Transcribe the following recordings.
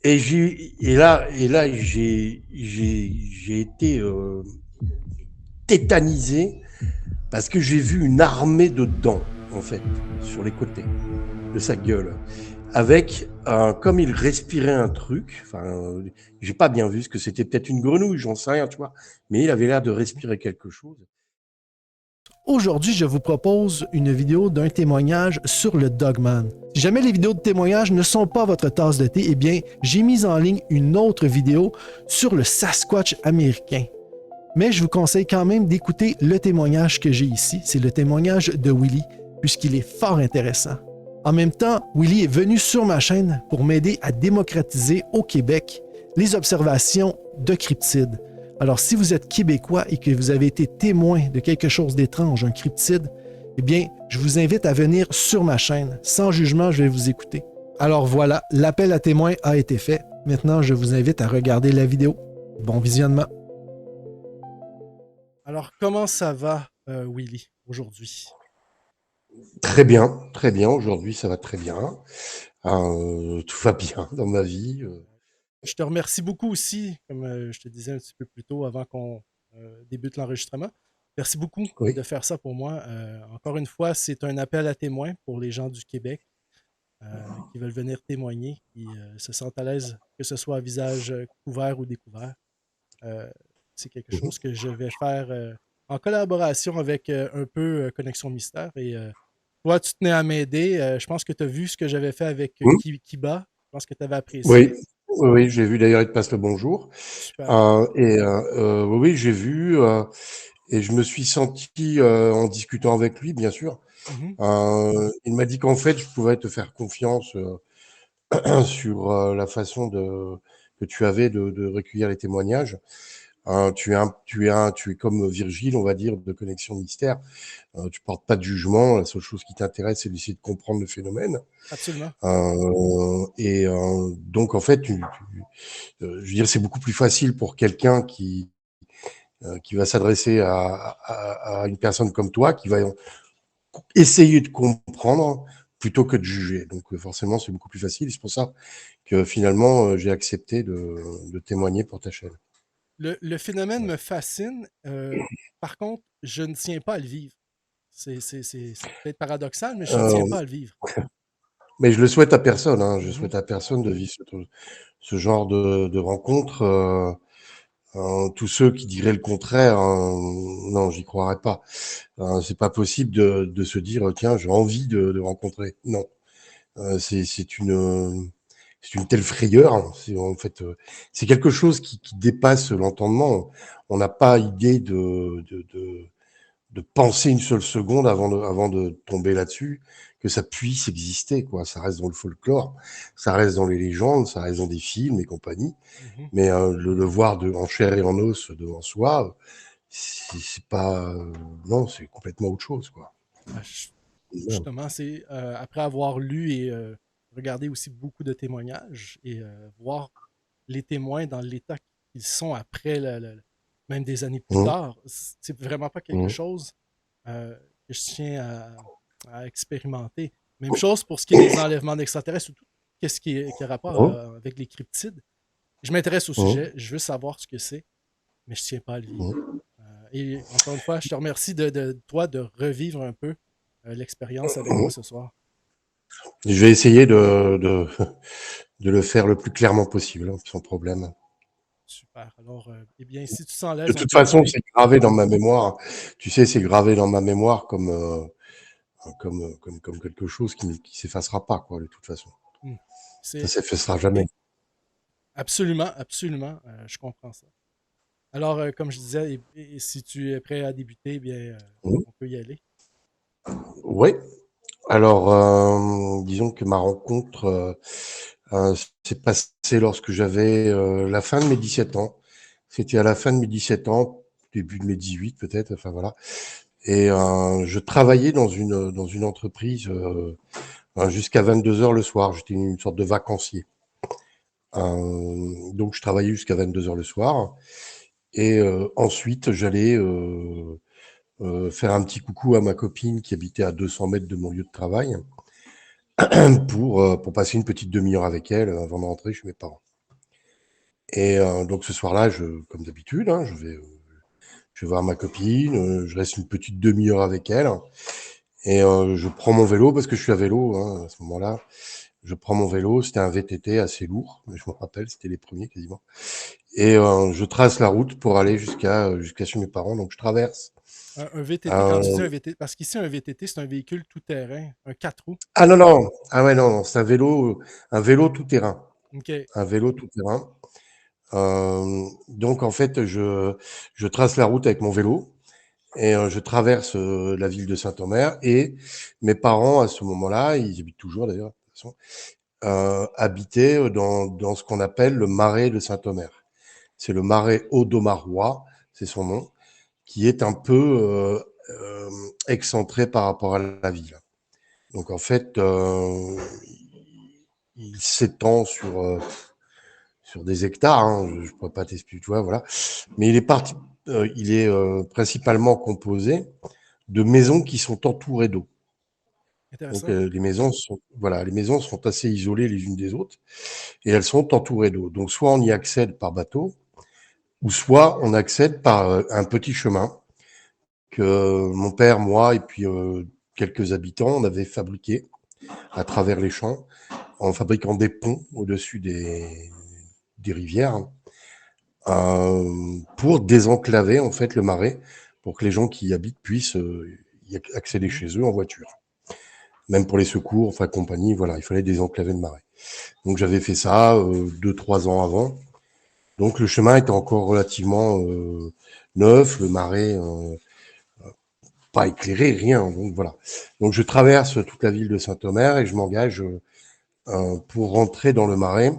Et là, j'ai été tétanisé parce que j'ai vu une armée de dents, en fait, sur les côtés de sa gueule. Avec, comme il respirait un truc, j'ai pas bien vu ce que c'était, peut-être une grenouille, j'en sais rien, tu vois, mais il avait l'air de respirer quelque chose. Aujourd'hui, je vous propose une vidéo d'un témoignage sur le Dogman. Si jamais les vidéos de témoignage ne sont pas votre tasse de thé, eh bien, j'ai mis en ligne une autre vidéo sur le Sasquatch américain. Mais je vous conseille quand même d'écouter le témoignage que j'ai ici. C'est le témoignage de Willy, puisqu'il est fort intéressant. En même temps, Willy est venu sur ma chaîne pour m'aider à démocratiser au Québec les observations de cryptides. Alors, si vous êtes québécois et que vous avez été témoin de quelque chose d'étrange, un cryptide, eh bien, je vous invite à venir sur ma chaîne. Sans jugement, je vais vous écouter. Alors voilà, l'appel à témoins a été fait. Maintenant, je vous invite à regarder la vidéo. Bon visionnement. Alors, comment ça va, Willy, aujourd'hui? Très bien, aujourd'hui ça va très bien. Tout va bien dans ma vie. Je te remercie beaucoup aussi, comme je te disais un petit peu plus tôt avant qu'on débute l'enregistrement. Merci beaucoup Oui. de faire ça pour moi. Encore une fois, c'est un appel à témoins pour les gens du Québec qui veulent venir témoigner, qui se sentent à l'aise, que ce soit à visage couvert ou découvert. Euh, c'est quelque Mhm. chose que je vais faire en collaboration avec un peu Connexion Mystère. Et toi, tu tenais à m'aider. Je pense que tu as vu ce que j'avais fait avec Mhm. Kiba. Je pense que tu avais Oui, apprécié. oui, oui, j'ai vu d'ailleurs, il te passe le bonjour. Super. Oui, oui, j'ai vu et je me suis senti en discutant avec lui, bien sûr. Mhm. Il m'a dit qu'en fait, je pouvais te faire confiance sur la façon que tu avais de recueillir les témoignages. Tu es comme Virgile, on va dire, de Connexion Mystère. Tu portes pas de jugement. La seule chose qui t'intéresse, c'est d'essayer de comprendre le phénomène. Absolument. Donc, en fait, je veux dire, c'est beaucoup plus facile pour quelqu'un qui va s'adresser à une personne comme toi, qui va essayer de comprendre plutôt que de juger. Donc, forcément, c'est beaucoup plus facile. C'est pour ça que finalement, j'ai accepté de témoigner pour ta chaîne. Le phénomène me fascine. Par contre, je ne tiens pas à le vivre. C'est peut-être paradoxal, mais je ne tiens Euh, pas à le vivre. mais je le souhaite à personne. Hein. Je Mhm. souhaite à personne de vivre ce genre de rencontre. Tous ceux qui diraient le contraire, non, j'y croirais pas. C'est pas possible de se dire tiens, j'ai envie de rencontrer. Non, c'est une telle frayeur. Hein. C'est en fait c'est quelque chose qui dépasse l'entendement. On n'a pas idée de penser une seule seconde avant de tomber là-dessus, que ça puisse exister, quoi. Ça reste dans le folklore, ça reste dans les légendes, ça reste dans des films et compagnie. Mhm. Mais le voir en chair et en os devant soi, c'est pas, non, c'est complètement autre chose, quoi. Ah, Voilà. justement, c'est après avoir lu et regardé aussi beaucoup de témoignages et voir les témoins dans l'état qu'ils sont après, même des années plus Mmh, tard, c'est vraiment pas quelque mmh, chose que je tiens à expérimenter. Même chose pour ce qui est des enlèvements d'extraterrestres ou tout ce qui a rapport mmh, avec les cryptides. Je m'intéresse au mmh, sujet, je veux savoir ce que c'est, mais je tiens pas à le vivre. mmh. Et encore une fois, je te remercie de toi de revivre un peu l'expérience avec moi ce soir. Je vais essayer de le faire le plus clairement possible, hein, sans problème. Super. Alors, eh bien, si tu sens De l'aise, on toute peut y façon, aller. c'est gravé dans ma mémoire. Tu sais, c'est gravé dans ma mémoire comme quelque chose qui s'effacera pas, quoi, de toute façon. Hmm. Ça C'est s'effacera jamais. absolument, absolument, je comprends ça. Alors, comme je disais, et si tu es prêt à débuter, eh bien, Mmh. on peut y aller. Ouais. Alors, disons que ma rencontre s'est passée lorsque j'avais la fin de mes 17 ans. C'était à la fin de mes 17 ans, début de mes 18 peut-être, enfin voilà. Et je travaillais dans une entreprise jusqu'à 22 heures le soir. J'étais une sorte de vacancier. Donc je travaillais jusqu'à 22 heures le soir. Et ensuite, j'allais faire un petit coucou à ma copine qui habitait à 200 mètres de mon lieu de travail. pour passer une petite demi-heure avec elle avant de rentrer chez mes parents. Et donc ce soir-là, comme d'habitude, hein, je vais voir ma copine, je reste une petite demi-heure avec elle, et je prends mon vélo, parce que je suis à vélo hein, à ce moment-là. Je prends mon vélo, c'était un VTT assez lourd, mais je me rappelle, c'était les premiers quasiment. Et je trace la route pour aller jusqu'à chez mes parents. Donc je traverse. Un VTT, quand tu dis Euh, un VTT, parce qu'ici, un VTT, c'est un véhicule tout-terrain, un 4 roues. Ah non, non, ah ouais, non, non, c'est un vélo tout-terrain. OK. Un vélo tout-terrain. Donc en fait, je trace la route avec mon vélo et je traverse la ville de Saint-Omer, et mes parents, à ce moment-là, ils habitent toujours d'ailleurs, de toute façon, habitaient dans ce qu'on appelle le marais de Saint-Omer. C'est le marais Audomarois, c'est son nom, qui est un peu excentré par rapport à la ville. Donc en fait, il s'étend sur des hectares, hein, je ne pourrais pas t'expliquer, tu vois, voilà. Mais il est principalement composé de maisons qui sont entourées d'eau. Donc Intéressant. les maisons sont assez isolées les unes des autres, et elles sont entourées d'eau. Donc soit on y accède par bateau, ou soit on accède par un petit chemin que mon père, moi et puis quelques habitants, on avait fabriqué à travers les champs, en fabriquant des ponts au-dessus des rivières, hein, pour désenclaver en fait le marais, pour que les gens qui y habitent puissent y accéder Mhm. chez eux en voiture. Même pour les secours, enfin compagnie, voilà, il fallait désenclaver le marais. Donc j'avais fait ça 2-3 ans avant. Donc le chemin était encore relativement neuf, le marais pas éclairé, rien. Donc voilà. Donc je traverse toute la ville de Saint-Omer et je m'engage pour rentrer dans le marais,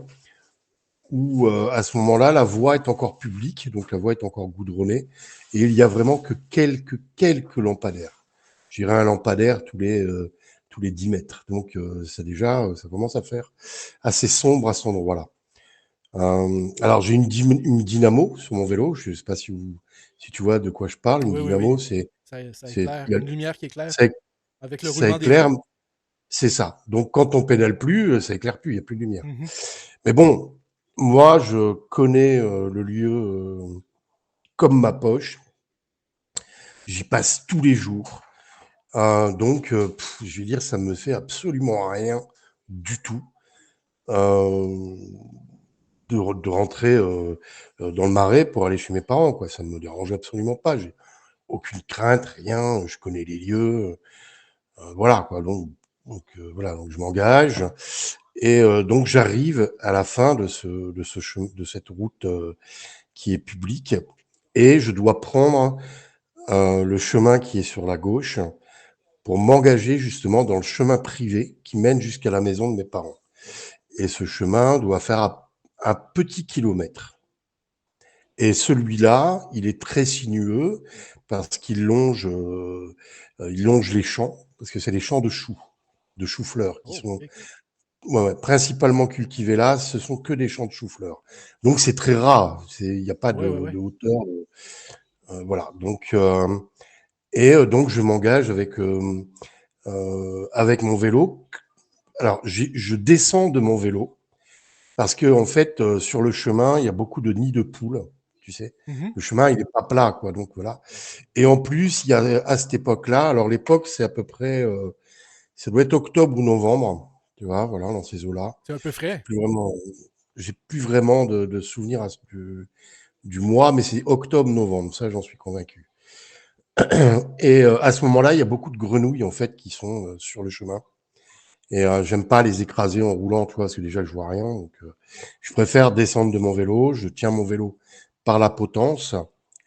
où à ce moment-là, la voie est encore publique, donc la voie est encore goudronnée, et il y a vraiment que quelques lampadaires. J'irai un lampadaire tous les 10 mètres. Donc ça déjà, ça commence à faire assez sombre à cet endroit-là. Alors j'ai une dynamo sur mon vélo, je ne sais pas si tu vois de quoi je parle. Une Oui, oui, oui. dynamo, Ça c'est, éclaire. il y a- Une lumière qui éclaire ça, avec le ça roulement des éclaire, roues. c'est ça. Donc quand on pédale plus, ça éclaire plus, il n'y a plus de lumière. Mhm. Mais bon, moi, je connais le lieu comme ma poche. J'y passe tous les jours. Donc, je vais dire, ça me fait absolument rien du tout euh, de rentrer dans le marais pour aller chez mes parents, quoi. Ça ne me dérange absolument pas. J'ai aucune crainte, rien. Je connais les lieux. Voilà, quoi. Voilà, donc je m'engage. Et donc, j'arrive à la fin de cette route qui est publique, et je dois prendre le chemin qui est sur la gauche pour m'engager justement dans le chemin privé qui mène jusqu'à la maison de mes parents. Et ce chemin doit faire un petit kilomètre. Et celui-là, il est très sinueux parce il longe les champs, parce que c'est les champs de choux-fleurs qui Oh, sont OK. principalement cultivés là. Ce sont que des champs de choux-fleurs. Donc c'est très rare. Il n'y a pas Oui, oui, oui. de hauteur. Voilà. Donc je m'engage avec mon vélo. Alors je descends de mon vélo parce que en fait sur le chemin il y a beaucoup de nids de poules, tu sais. Mhm. Le chemin il est pas plat, quoi, donc voilà. Et en plus il y a à cette époque-là, alors l'époque c'est à peu près ça doit être octobre ou novembre, tu vois, voilà, dans ces eaux-là. C'est un peu J'ai frais. plus vraiment j'ai plus vraiment de souvenirs du mois, mais c'est octobre-novembre, ça j'en suis convaincu. Et à ce moment-là, il y a beaucoup de grenouilles en fait qui sont sur le chemin. Et j'aime pas les écraser en roulant, tu vois, parce que déjà je vois rien. Donc, je préfère descendre de mon vélo, je tiens mon vélo par la potence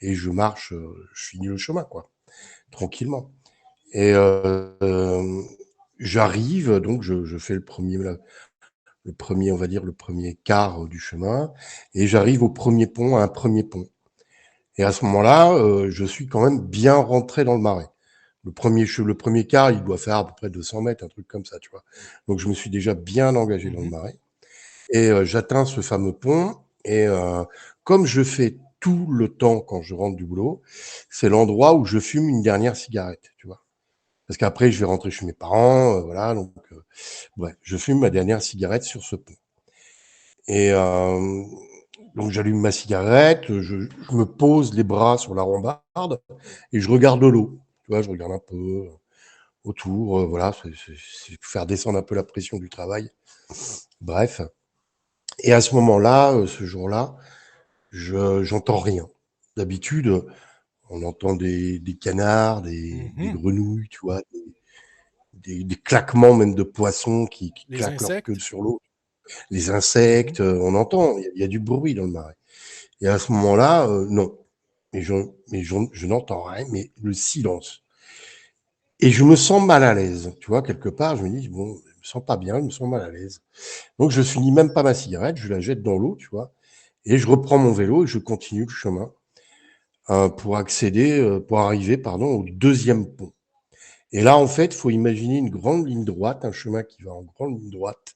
et je marche, je finis le chemin, quoi, tranquillement. Et j'arrive, donc je fais le premier, on va dire, le premier quart du chemin, et j'arrive au premier pont, à un premier pont. Et à ce moment-là, je suis quand même bien rentré dans le marais. Le premier quart, il doit faire à peu près 200 mètres, un truc comme ça, tu vois. Donc, je me suis déjà bien engagé dans le Mhm. marais. Et j'atteins ce fameux pont. Et comme je fais tout le temps quand je rentre du boulot, c'est l'endroit où je fume une dernière cigarette, tu vois. parce qu'après, je vais rentrer chez mes parents, voilà. Donc, bref, je fume ma dernière cigarette sur ce pont. Et donc, j'allume ma cigarette, je me pose les bras sur la rambarde et je regarde l'eau. Tu vois, je regarde un peu autour, voilà, c'est pour faire descendre un peu la pression du travail. Bref. Et à ce moment-là, ce jour-là, j'entends rien. D'habitude, on entend des canards, des Mhm. grenouilles, tu vois, des claquements même de poissons qui Les claquent leur queue insectes. sur l'eau. Les Mhm. insectes, on entend, il y a du bruit dans le marais. Et à ce moment-là, non. Mais je n'entends rien, mais le silence. Et je me sens mal à l'aise. Tu vois, quelque part, je me dis, bon, je me sens pas bien, je me sens mal à l'aise. Donc, je finis même pas ma cigarette, je la jette dans l'eau, tu vois, et je reprends mon vélo et je continue le chemin pour arriver, pardon, au deuxième pont. Et là, en fait, il faut imaginer une grande ligne droite, un chemin qui va en grande ligne droite.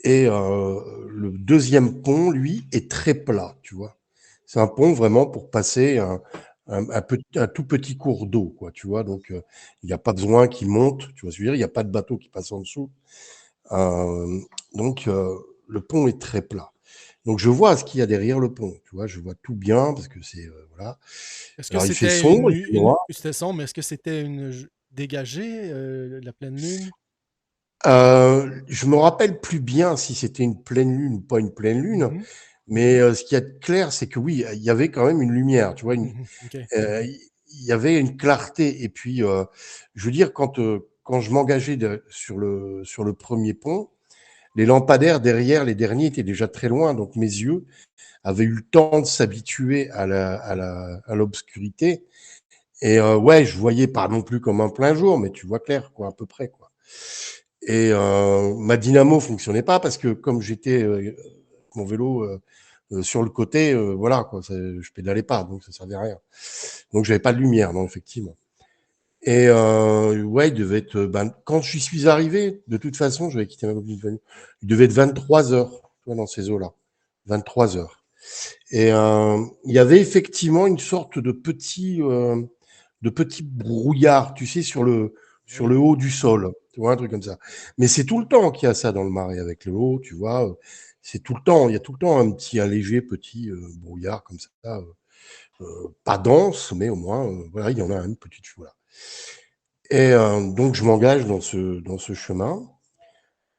Et le deuxième pont, lui, est très plat, tu vois. C'est un pont vraiment pour passer un tout petit cours d'eau, quoi, tu vois. Donc, il n'y a pas besoin qu'il monte, tu vois ce que je veux dire. Il n'y a pas de bateau qui passe en dessous. Euh, donc, le pont est très plat. Donc, je vois ce qu'il y a derrière le pont, tu vois. Je vois tout bien parce que c'est, voilà. Est-ce que Alors, il fait c'était sombre, il fait noir. c'était sombre, mais est-ce que c'était dégagée, la pleine lune? Je me rappelle plus bien si c'était une pleine lune ou pas une pleine lune, Mhm. mais ce qu'il y a de clair, c'est que oui, il y avait quand même une lumière, tu vois, Mhm. OK. il y avait une clarté. Et puis, je veux dire, quand je m'engageais sur le premier pont, les lampadaires derrière les derniers étaient déjà très loin, donc mes yeux avaient eu le temps de s'habituer à l'obscurité. Et ouais, je voyais pas non plus comme un plein jour, mais tu vois clair, quoi, à peu près, quoi. Et ma dynamo fonctionnait pas parce que comme j'étais mon vélo sur le côté, voilà quoi, je pédalais pas, donc ça servait à rien. Donc j'avais pas de lumière, non effectivement. Et ouais, il devait être, ben, quand je suis arrivé, de toute façon, j'avais quitté ma copine de famille, il devait être 23 heures, tu vois, dans ces eaux-là, 23 heures. Et il y avait effectivement une sorte de petit brouillard, tu sais, sur Oui. le haut du sol, tu vois, un truc comme ça. Mais c'est tout le temps qu'il y a ça dans le marais avec le haut, tu vois. C'est tout le temps, il y a tout le temps un léger petit brouillard comme ça, pas dense, mais au moins, voilà, il y en a une petite chose. Voilà. Et donc je m'engage dans ce chemin.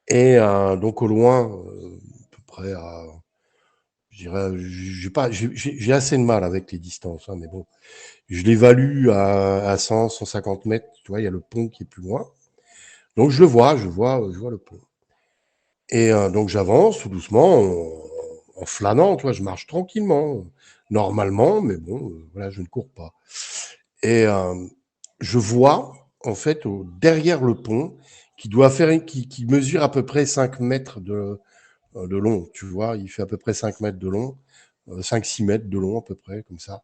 Et donc au loin, à peu près à, je dirais, j'ai assez de mal avec les distances, hein, mais bon, je l'évalue à 100, 150 mètres. Tu vois, il y a le pont qui est plus loin. Donc je vois le pont. Et donc j'avance tout doucement, en flânant, tu vois, je marche tranquillement, normalement, mais bon, voilà, je ne cours pas. Et je vois, en fait, derrière le pont, qui mesure à peu près 5 mètres de long, tu vois, il fait à peu près 5 mètres de long, 5-6 mètres de long à peu près, comme ça.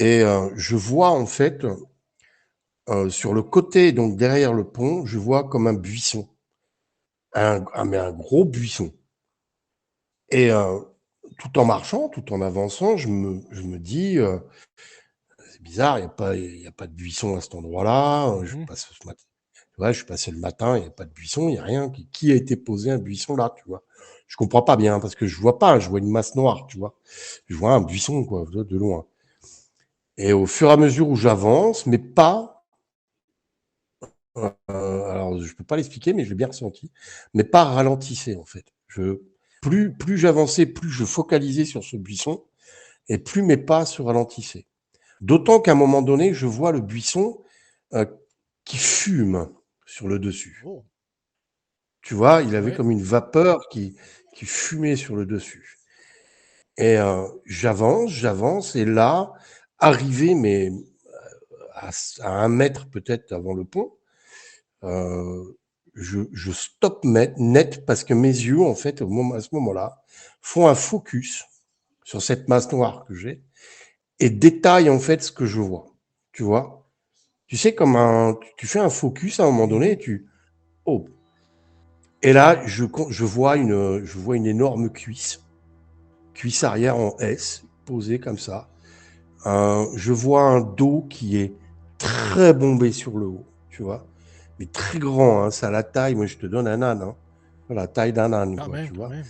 Et je vois en fait, sur le côté, donc derrière le pont, je vois comme un buisson, mais un gros buisson. Et tout en marchant, tout en avançant, je me dis, c'est bizarre, il y a pas de buisson à cet endroit-là. Je Mhm. passe ce matin, tu vois, je suis passé le matin, il n'y a pas de buisson, il n'y a rien. Qui a été posé un buisson là, tu vois? Je comprends pas bien parce que je vois pas, je vois une masse noire, tu vois? Je vois un buisson, quoi, de loin. Et au fur et à mesure où j'avance, mes pas, alors je peux pas l'expliquer, mais je l'ai bien ressenti, mes pas ralentissaient en fait. Plus j'avançais, plus je focalisais sur ce buisson, et plus mes pas se ralentissaient. D'autant qu'à un moment donné, je vois le buisson euh, qui fume sur le dessus. Oh. Tu vois, il avait Ouais. comme une vapeur qui fumait sur le dessus. Et j'avance, et là, arrivé, mais à 1 mètre peut-être avant le pont, euh, je stoppe net parce que mes yeux, en fait, à ce moment-là, font un focus sur cette masse noire que j'ai et détaillent en fait ce que je vois. Tu vois? Tu sais, tu fais un focus à un moment donné, Mhm. et oh. Et là, je vois une énorme cuisse arrière en S, posée comme ça. Je vois un dos qui est très bombé sur le haut. tu vois. Mais très grand, hein, ça a la taille, moi je te donne un âne, hein. La taille d'un âne, quoi, tu quand vois. même.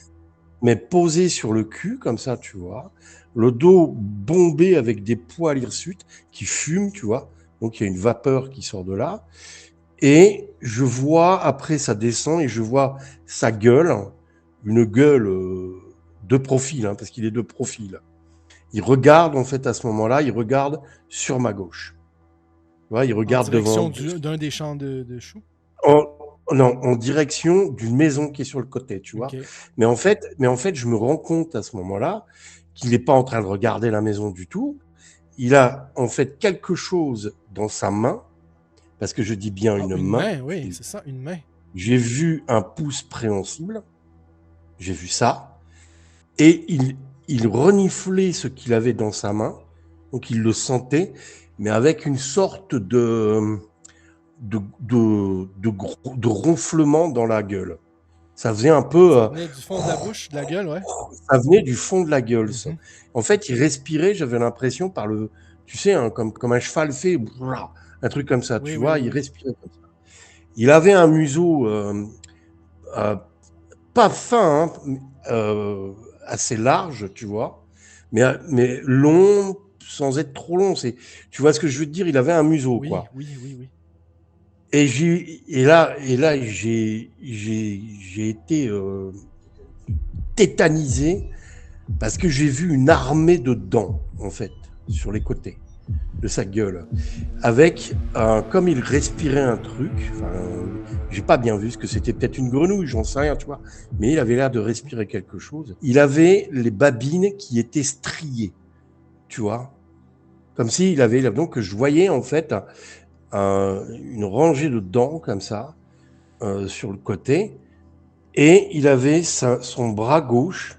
Mais posé sur le cul, comme ça, tu vois. Le dos bombé avec des poils hirsutes qui fument, tu vois. Donc il y a une vapeur qui sort de là. Et je vois, après ça descend, et je vois sa gueule, une gueule de profil, hein, parce qu'il est de profil. Il regarde, en fait, à ce moment-là, il regarde sur ma gauche. Tu vois, il En regarde direction devant, d'un des champs de choux. en, non, en direction d'une maison qui est sur le côté, tu vois. OK. Mais en fait, je me rends compte à ce moment-là qu'il n'est pas en train de regarder la maison du tout. Il a en fait quelque chose dans sa main, parce que je dis bien Ah, une une main. main, oui, c'est ça, une main. J'ai vu un pouce préhensible, j'ai vu ça, et il reniflait ce qu'il avait dans sa main, donc il le sentait, mais avec une sorte de ronflement dans la gueule. Ça faisait un peu, Ça venait du fond de la bouche, de la gueule, ouais. ça venait du fond de la gueule, ça. Mhm. En fait, il respirait, j'avais l'impression par le, tu sais, hein, comme un cheval fait, un truc comme ça, Oui, tu oui, vois, oui, il oui. respirait comme ça. Il avait un museau euh, pas fin, hein, assez large, tu vois, mais long sans être trop long. Tu vois ce que je veux te dire? Il avait un museau, Oui, quoi. oui, oui, oui. Et là, j'ai été tétanisé parce que j'ai vu une armée de dents, en fait, sur les côtés de sa gueule. Avec, comme il respirait un truc, enfin, j'ai pas bien vu ce que c'était, peut-être une grenouille, j'en sais rien, tu vois, mais il avait l'air de respirer quelque chose. Il avait les babines qui étaient striées, tu vois, comme s'il avait, donc je voyais en fait une rangée de dents comme ça, sur le côté, et il avait son bras gauche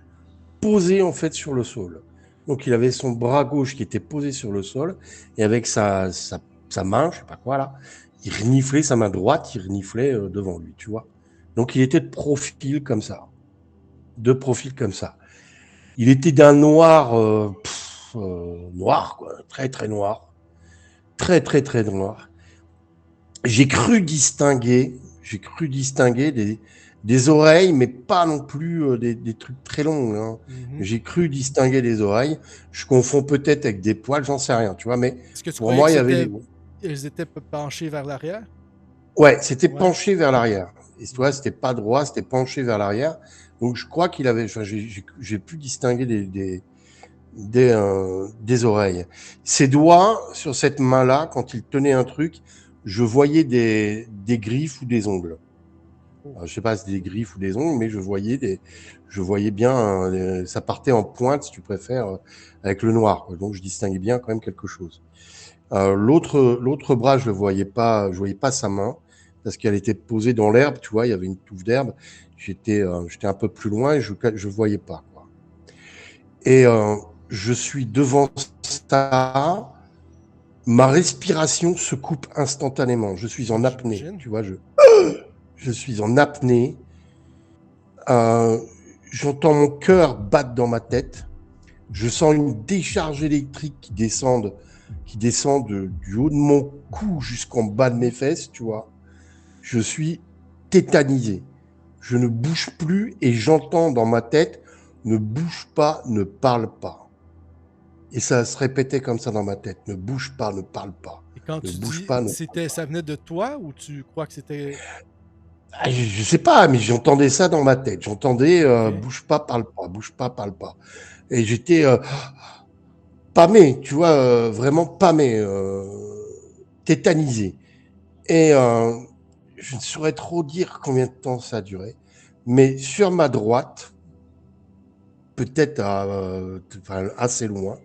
posé en fait sur le sol. Donc il avait son bras gauche qui était posé sur le sol, et avec sa main, je sais pas quoi là, il reniflait sa main droite, il reniflait devant lui, tu vois. Donc il était de profil comme ça, de profil comme ça. Il était d'un noir, noir quoi, très très noir, très très très noir. J'ai cru distinguer des oreilles, mais pas non plus des trucs très longs, hein. Mhm. J'ai cru distinguer des oreilles. Je confonds peut-être avec des poils, j'en sais rien, tu vois. Mais Est-ce que tu pour croyais que moi, il y avait c'était des... elles étaient penchées vers l'arrière? Ouais, c'était Ouais. penché vers l'arrière. Et tu vois, Mhm. c'était pas droit, c'était penché vers l'arrière. Donc je crois qu'il avait... Enfin, j'ai pu distinguer des oreilles. Ses doigts, sur cette main-là, quand il tenait un truc, je voyais des griffes ou des ongles. Oh. Alors, je sais pas si des griffes ou des ongles, mais je voyais bien, ça partait en pointe, si tu préfères, avec le noir, quoi. Donc je distinguais bien quand même quelque chose. L'autre bras, je voyais pas sa main parce qu'elle était posée dans l'herbe, tu vois, il y avait une touffe d'herbe. J'étais un peu plus loin et je voyais pas, quoi. Et je suis devant ça, ma respiration se coupe instantanément. Je suis Ah, en apnée, j'imagine. tu vois, je suis en apnée. Euh, J'entends mon cœur battre dans ma tête. Je sens une décharge électrique qui descend du haut de mon cou jusqu'en bas de mes fesses, tu vois. Je suis tétanisé. Je ne bouge plus et j'entends dans ma tête, ne bouge pas, ne parle pas. Et ça se répétait comme ça dans ma tête, ne bouge pas, ne parle pas. Et quand Ne tu bouge dis pas, ne parle c'était pas. ça venait de toi ou tu crois que c'était Je sais pas, mais j'entendais ça dans ma tête. J'entendais OK. bouge pas, parle pas, bouge pas, parle pas. Et j'étais pâmé, tu vois, vraiment pâmé, tétanisé. Et je ne saurais trop dire combien de temps ça a duré, mais sur ma droite, peut-être enfin, assez loin,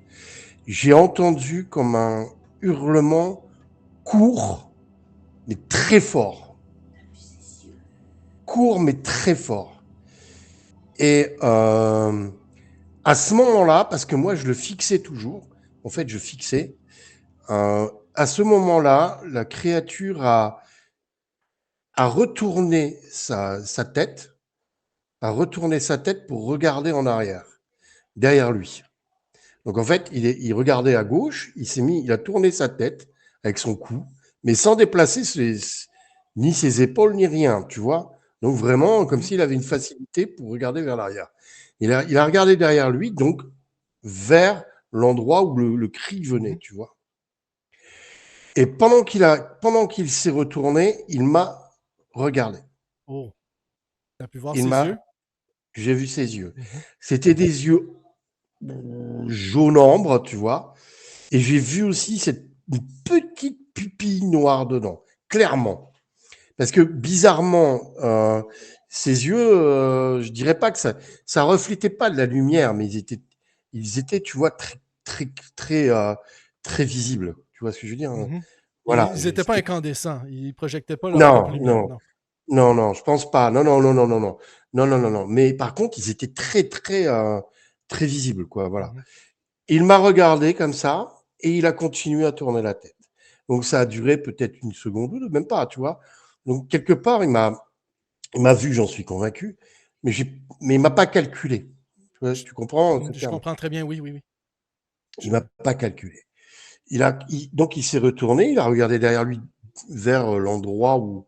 j'ai entendu comme un hurlement court, mais très fort. Court, mais très fort. Et à ce moment-là, parce que moi, je le fixais toujours, en fait, je fixais, à ce moment-là, la créature a retourné sa tête, pour regarder en arrière, derrière lui. Donc en fait, il regardait à gauche, il a tourné sa tête avec son cou, mais sans déplacer ni ses épaules, ni rien, tu vois. Donc vraiment, comme s'il avait une facilité pour regarder vers l'arrière. Il a regardé derrière lui, donc vers l'endroit où le cri venait, Mhm. tu vois. Et pendant qu'il s'est retourné, il m'a regardé. Oh, tu as pu voir Il ses yeux? m'a, j'ai vu ses yeux. Mhm. C'était des yeux jaune ambre, tu vois. Et j'ai vu aussi cette une petite pupille noire dedans, clairement. Parce que bizarrement, ses yeux, je dirais pas que ça reflétait pas de la lumière, mais ils étaient, tu vois, très visibles. Tu vois ce que je veux dire, hein? Mhm. Voilà. Ils n'étaient pas incandescents. Ils projetaient pas leur propre Non, lumière, non, non. non, non, je pense pas. Non, non, non, non, non, non, non, non, non, non. Mais par contre, ils étaient très visibles, quoi. Voilà. Mhm. Il m'a regardé comme ça et il a continué à tourner la tête. Donc ça a duré peut-être une seconde ou deux, même pas, tu vois. Donc quelque part, il m'a vu, j'en suis convaincu, mais il m'a pas calculé. Tu comprends ce Je terme? comprends très bien, oui, oui, oui. Il Je- m'a pas calculé. Donc il s'est retourné, il a regardé derrière lui vers l'endroit où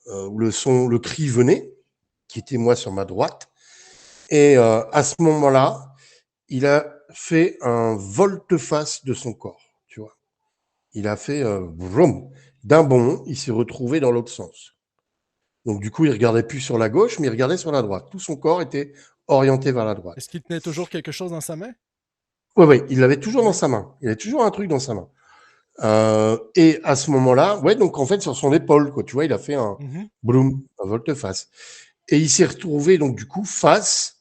le cri venait, qui était moi sur ma droite. Et à ce moment-là, il a fait un volte-face de son corps, tu vois. Il a fait vroom. D'un bond, il s'est retrouvé dans l'autre sens. Donc du coup, il regardait plus sur la gauche, mais il regardait sur la droite. Tout son corps était orienté vers la Est-ce droite. qu'il tenait toujours quelque chose dans sa main? Oui, oui, il l'avait toujours dans Oui. sa main. Il avait toujours un truc dans sa main. Et à ce moment-là, ouais, donc en fait sur son épaule, quoi, tu vois, il a fait un Mhm. bloom, un volte-face. Et il s'est retrouvé donc du coup face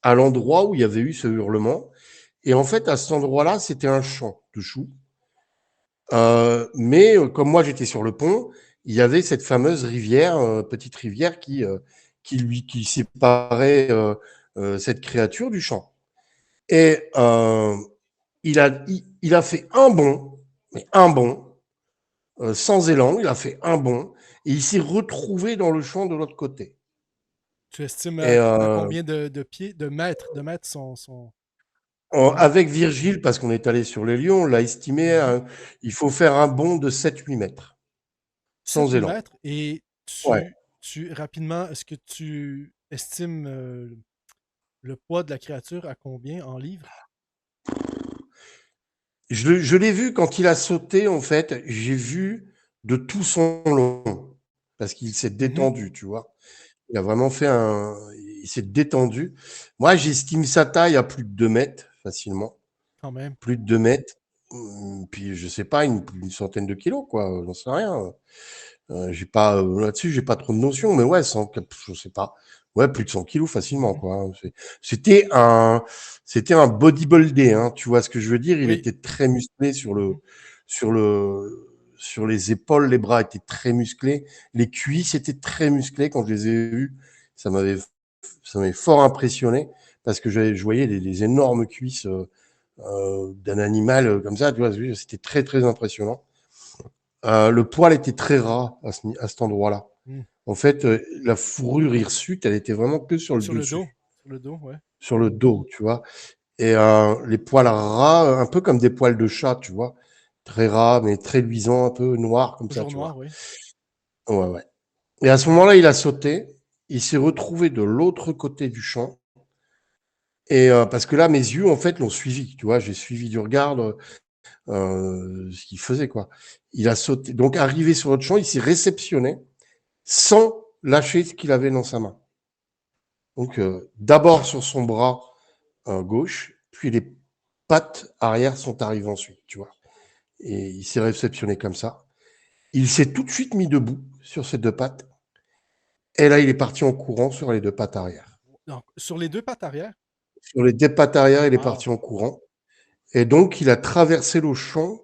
à l'endroit où il y avait eu ce hurlement. Et en fait, à cet endroit-là, c'était un champ de choux. Mais comme moi j'étais sur le pont, il y avait cette fameuse rivière, petite rivière qui séparait cette créature du champ. Et il a fait un bond, mais un bond, sans élan, il a fait un bond, et il s'est retrouvé dans le champ de l'autre côté. Tu estimes Et à combien de pieds, de mètres son... avec Virgile, parce qu'on est allé sur les lieux, on l'a estimé, Mhm. il faut faire un bond de 7-8 mètres, sans 7-8 élan. mètres. Et Ouais. rapidement, est-ce que tu estimes le poids de la créature à combien en livres? Je l'ai vu quand il a sauté, en fait, j'ai vu de tout son long, parce qu'il s'est Mhm. détendu, tu vois. Il a vraiment fait il s'est détendu. Moi, j'estime sa taille à plus de 2 mètres, facilement. Quand même. Plus de 2 mètres. Puis, je sais pas, une centaine de kilos, quoi. J'en sais rien. J'ai pas, là-dessus, j'ai pas trop de notions, mais ouais, je sais pas. Ouais, plus de 100 kilos facilement, Mhm. quoi, hein. C'était c'était un bodybuildé, hein. Tu vois ce que je veux dire? Il Oui. était très musclé Mhm. sur les épaules, les bras étaient très musclés, les cuisses étaient très musclées quand je les ai vus. Ça m'avait, ça m'avait fort impressionné parce que je voyais les énormes cuisses d'un animal comme ça, tu vois, c'était très impressionnant. Le poil était très ras à cet endroit-là. Mm. En fait, la fourrure hirsute, elle était vraiment que sur le Sur le dos. dessus, Sur le dos, ouais. sur le dos, tu vois. Et les poils ras, un peu comme des poils de chat, tu vois. Très ras, mais très luisants, un peu noirs, comme ça, Toujours tu noir, vois. oui. Ouais, ouais. Et à ce moment-là, il a sauté. Il s'est retrouvé de l'autre côté du champ. Et parce que là, mes yeux, en fait, l'ont suivi. Tu vois, j'ai suivi du regard ce qu'il faisait, quoi. Il a sauté. Donc, arrivé sur notre champ, il s'est réceptionné sans lâcher ce qu'il avait dans sa main. Donc, d'abord sur son bras gauche, puis les pattes arrière sont arrivées ensuite, tu vois. Et il s'est réceptionné comme ça. Il s'est tout de suite mis debout sur ses deux pattes. Et là, il est parti en courant sur les deux pattes arrière. Donc, sur les deux pattes arrière. Sur les deux pattes arrière, il est Wow. parti en courant. Et donc, il a traversé le champ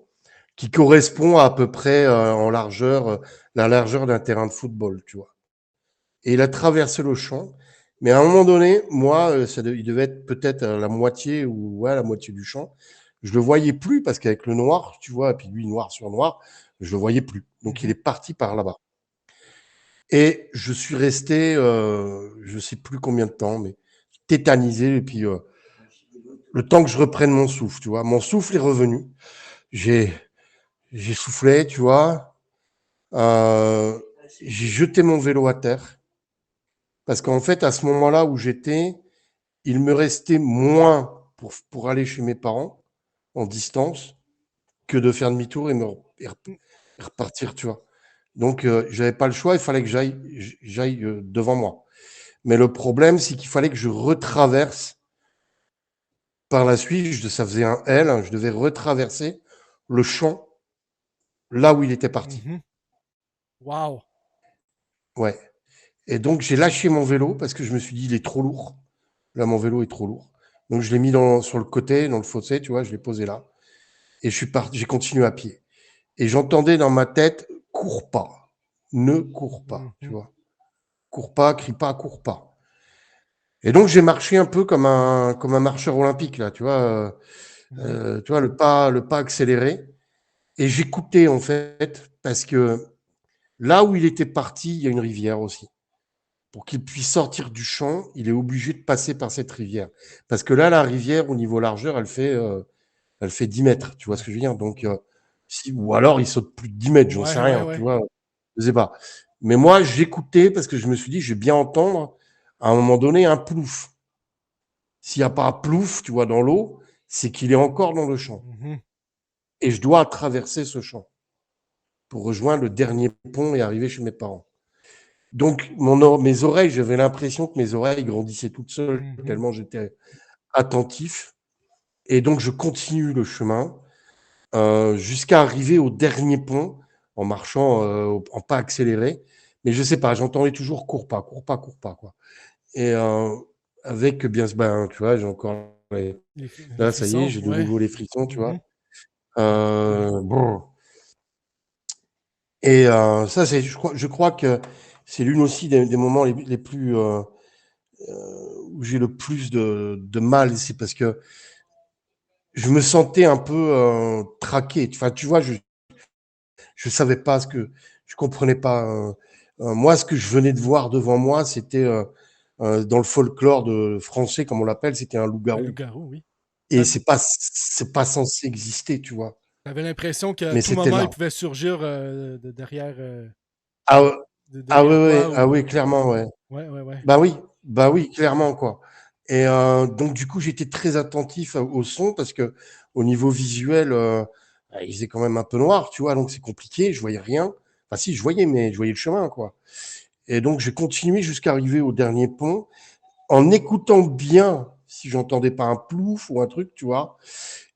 qui correspond à peu près en largeur, la largeur d'un terrain de football, tu vois. Et il a traversé le champ. Mais à un moment donné, moi, il devait être peut-être la moitié ou ouais, la moitié du champ. Je le voyais plus parce qu'avec le noir, tu vois, et puis lui, noir sur noir, je le voyais plus. Donc il Mhm. est parti par là-bas. Et je suis resté, je sais plus combien de temps, mais tétanisé. Et puis le temps que je reprenne mon souffle, tu vois, mon souffle est revenu. J'ai, j'ai soufflé, tu vois. Euh, j'ai jeté mon vélo à terre parce qu'en fait, à ce moment-là où j'étais, il me restait moins pour aller chez mes parents en distance que de faire demi-tour et repartir, tu vois. Donc, j'avais pas le choix, il fallait que j'aille devant moi. Mais le problème, c'est qu'il fallait que je retraverse par la suite, ça faisait un L, hein, je devais retraverser le champ là où il était parti. Wow. Ouais. Et donc, j'ai lâché mon vélo parce que je me suis dit, il est trop lourd. Là, mon vélo est trop lourd. Donc, je l'ai mis sur le côté, dans le fossé, tu vois, je l'ai posé là. Et j'ai continué à pied. Et j'entendais dans ma tête, cours pas. Ne cours pas, tu vois. Cours pas, crie pas, cours pas. Et donc, j'ai marché un peu comme un marcheur olympique, là, tu vois, le pas accéléré. Et j'écoutais, en fait, parce que là où il était parti, il y a une rivière aussi. Pour qu'il puisse sortir du champ, il est obligé de passer par cette rivière. Parce que là, la rivière, au niveau largeur, elle fait 10 mètres, tu vois ce que je veux dire. Donc, ou alors, il saute plus de 10 mètres, j'en sais Ouais, ouais, rien, tu ouais. vois. Je sais pas. Mais moi, j'écoutais parce que je me suis dit, je vais bien entendre, à un moment donné, un plouf. S'il n'y a pas un plouf, tu vois, dans l'eau, c'est qu'il est encore dans le champ. Et je dois traverser ce champ pour rejoindre le dernier pont et arriver chez mes parents. Donc, mes oreilles, j'avais l'impression que mes oreilles grandissaient toutes seules, tellement j'étais attentif. Et donc, je continue le chemin jusqu'à arriver au dernier pont en marchant en pas accéléré. Mais je sais pas, j'entendais toujours cours pas, cours pas, cours pas, quoi. Et avec, bien, ben, tu vois, j'ai encore Les là, ça y est, frissons, j'ai de ouais. nouveau les frissons, tu vois. Bon. Et ça, je crois que c'est l'une aussi des moments les plus où j'ai le plus de mal. C'est parce que je me sentais un peu traqué. Enfin, tu vois, je savais pas je comprenais pas. Moi, ce que je venais de voir devant moi, c'était dans le folklore français, comme on l'appelle, c'était un Un loup-garou. loup-garou, oui. Et c'est pas censé exister, tu vois. T'avais l'impression qu'à Mais tout c'était moment, là. il pouvait surgir derrière, Ah, ah ouais, derrière ouais, toi ah ou. oui, clairement, ouais. Ouais, ouais, ouais. Bah oui, clairement, quoi. Et donc, du coup, j'étais très attentif au son parce que au niveau visuel, il faisait quand même un peu noir, tu vois, donc c'est compliqué, je voyais rien. Enfin, si, je voyais, mais je voyais le chemin, quoi. Et donc, j'ai continué jusqu'à arriver au dernier pont en écoutant bien si j'entendais pas un plouf ou un truc, tu vois.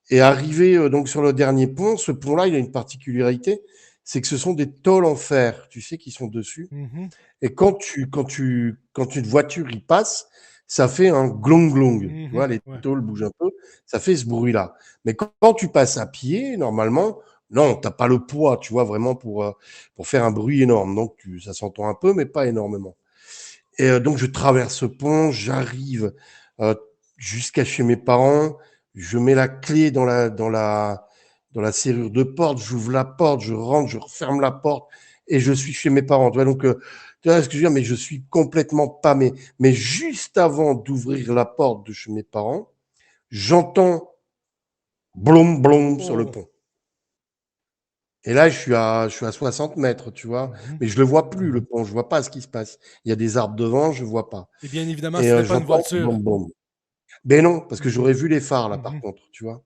Et arrivé donc sur le dernier pont, ce pont-là, il a une particularité, c'est que ce sont des tôles en fer, tu sais, qui sont dessus. Et quand une voiture y passe, ça fait un glong glong. Tu vois, les Ouais. tôles bougent un peu, ça fait ce bruit-là. Mais quand tu passes à pied, normalement, non, t'as pas le poids, tu vois, vraiment pour faire un bruit énorme. Donc, ça s'entend un peu, mais pas énormément. Et donc, je traverse ce pont, j'arrive euh, jusqu'à chez mes parents, je mets la clé dans la serrure de porte, j'ouvre la porte, je rentre, je referme la porte et je suis chez mes parents. Tu vois, donc, tu vois ce que je veux dire, mais je suis complètement pâmé. Mais juste avant d'ouvrir la porte de chez mes parents, j'entends blom blom sur le Oh. pont. Et là, je suis à 60 mètres, tu vois, mais je le vois plus, le pont, je vois pas ce qui se passe. Il y a des arbres devant, je vois pas. Et bien évidemment, Et c'était pas une j'entends voiture. blom blom. Ben non, parce que j'aurais vu les phares là, par contre, tu vois.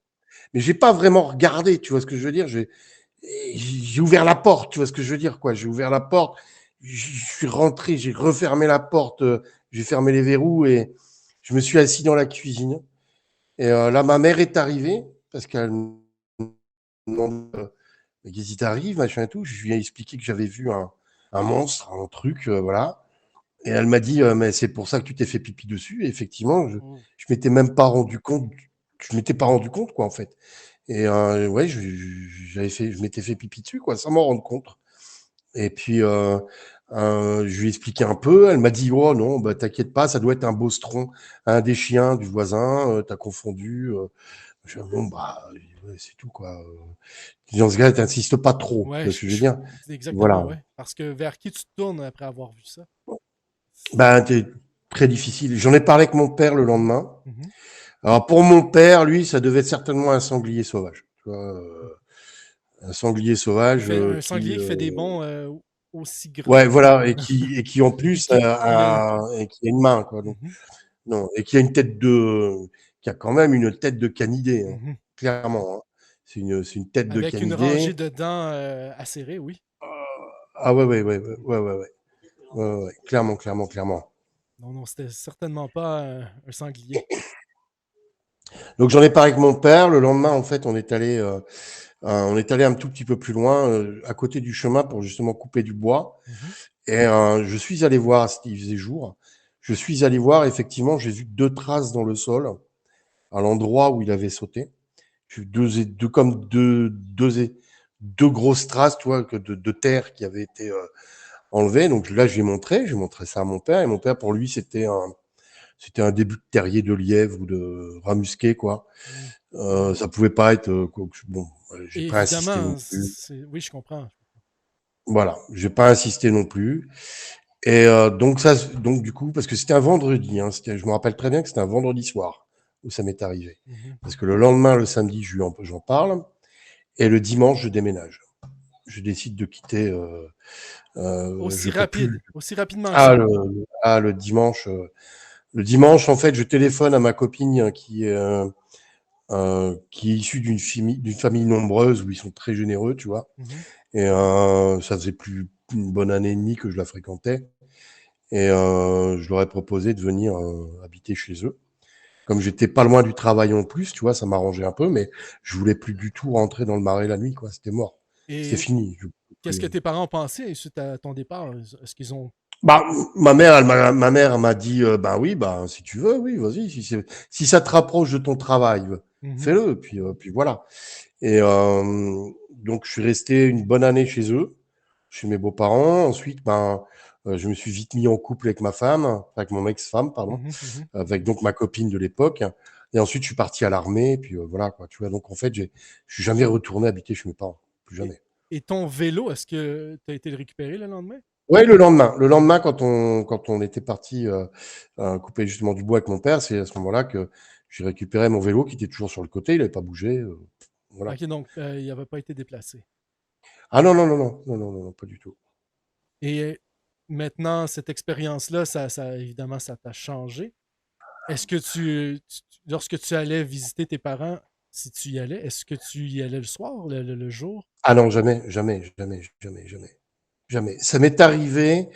Mais j'ai pas vraiment regardé, tu vois ce que je veux dire. J'ai ouvert la porte, tu vois ce que je veux dire, quoi. J'ai ouvert la porte, je suis rentré, j'ai refermé la porte, j'ai fermé les verrous et je me suis assis dans la cuisine. Et là, ma mère est arrivée parce qu'elle me demande mais qu'est-ce qui t'arrive, machin et tout. Je lui ai expliqué que j'avais vu un monstre, un truc, voilà. Et elle m'a dit, mais c'est pour ça que tu t'es fait pipi dessus. Et effectivement, je m'étais même pas rendu compte, je m'étais pas rendu compte, quoi, en fait. Et ouais, je m'étais fait pipi dessus, quoi, sans m'en rendre compte. Et puis, je lui ai expliqué un peu. Elle m'a dit, oh non, bah t'inquiète pas, ça doit être un bostron, un des chiens du voisin. T'as confondu. Je dis, bon bah, ouais, c'est tout, quoi. Dans ce gars, t'insistes pas trop. Tu Ouais, vois ce que je veux dire? c'est exactement, Voilà. ouais. Parce que vers qui tu te tournes après avoir vu ça? Ben, t'es très difficile. J'en ai parlé avec mon père le lendemain. Mhm. Alors pour mon père, lui, ça devait être certainement un sanglier sauvage. Tu vois, un sanglier sauvage Un qui, sanglier qui fait des bonds aussi grands ouais, voilà, et qui en et plus qui a... et qui a une main, quoi. Donc, Mhm, non, et qui a une tête qui a quand même une tête de canidé, hein, mhm. clairement. Hein. C'est une tête de Avec une rangée canidé. de dents acérées, oui. Ah ouais, ouais, ouais, ouais, ouais, ouais, ouais, ouais, ouais, ouais, clairement, clairement, clairement. Non, non, c'était certainement pas un sanglier. Donc j'en ai parlé avec mon père. Le lendemain, en fait, on est allé un tout petit peu plus loin, à côté du chemin pour justement couper du bois. Mhm. Et je suis allé voir, il faisait jour. Je suis allé voir, effectivement, j'ai vu 2 traces dans le sol, à l'endroit où il avait sauté. J'ai vu comme deux grosses traces, tu vois, de terre qui avaient été enlevées. Donc là, j'ai montré ça à mon père. Et mon père, pour lui, c'était un début de terrier de lièvre ou de rat musqué, quoi. Mm. Ça pouvait pas être, bon, j'ai Et pas insisté non évidemment, plus. oui, je comprends. Voilà, j'ai pas insisté non plus. Et donc du coup, parce que c'était un vendredi, hein, je me rappelle très bien que c'était un vendredi soir où ça m'est arrivé. Mhm. Parce que le lendemain, le samedi, j'en parle, et le dimanche, je déménage. Je décide de quitter. Je peux plus. Aussi rapidement que Ah, ça. le dimanche. Le dimanche, en fait, je téléphone à ma copine qui est issue d'une famille nombreuse où ils sont très généreux, tu vois. Mhm. Et ça faisait plus une bonne année et demie que je la fréquentais. Et je leur ai proposé de venir habiter chez eux. Comme j'étais pas loin du travail en plus, tu vois, ça m'arrangeait un peu, mais je voulais plus du tout rentrer dans le marais la nuit, quoi. C'était mort. C'était Et fini. qu'est-ce que tes parents ont pensé suite à ton départ? Est-ce qu'ils ont... Bah, ma mère elle m'a dit, bah oui, bah si tu veux, oui, vas-y. Si ça te rapproche de ton travail, Mhm. fais-le. Puis voilà. Et donc je suis resté une bonne année chez eux, chez mes beaux-parents. Ensuite, ben, je me suis vite mis en couple avec ma femme, avec mon ex-femme, pardon, Mhm. Mhm. avec donc ma copine de l'époque. Et ensuite, je suis parti à l'armée. Et puis voilà, quoi. Tu vois, donc en fait, je suis jamais retourné habiter chez mes parents, plus Et, jamais. et ton vélo, est-ce que tu as été le récupérer le lendemain? Ouais, le lendemain, quand on était parti couper justement du bois avec mon père, c'est à ce moment-là que j'ai récupéré mon vélo qui était toujours sur le côté, il n'avait pas bougé, voilà. Ok, donc il n'avait pas été déplacé. Ah non, non, non, non, non, non, non, non, pas du tout. Et maintenant, cette expérience-là, évidemment, ça t'a changé. Est-ce que lorsque tu allais visiter tes parents, si tu y allais, est-ce que tu y allais le soir, le jour? Ah non, jamais, jamais, jamais, jamais, jamais, jamais. Ça m'est arrivé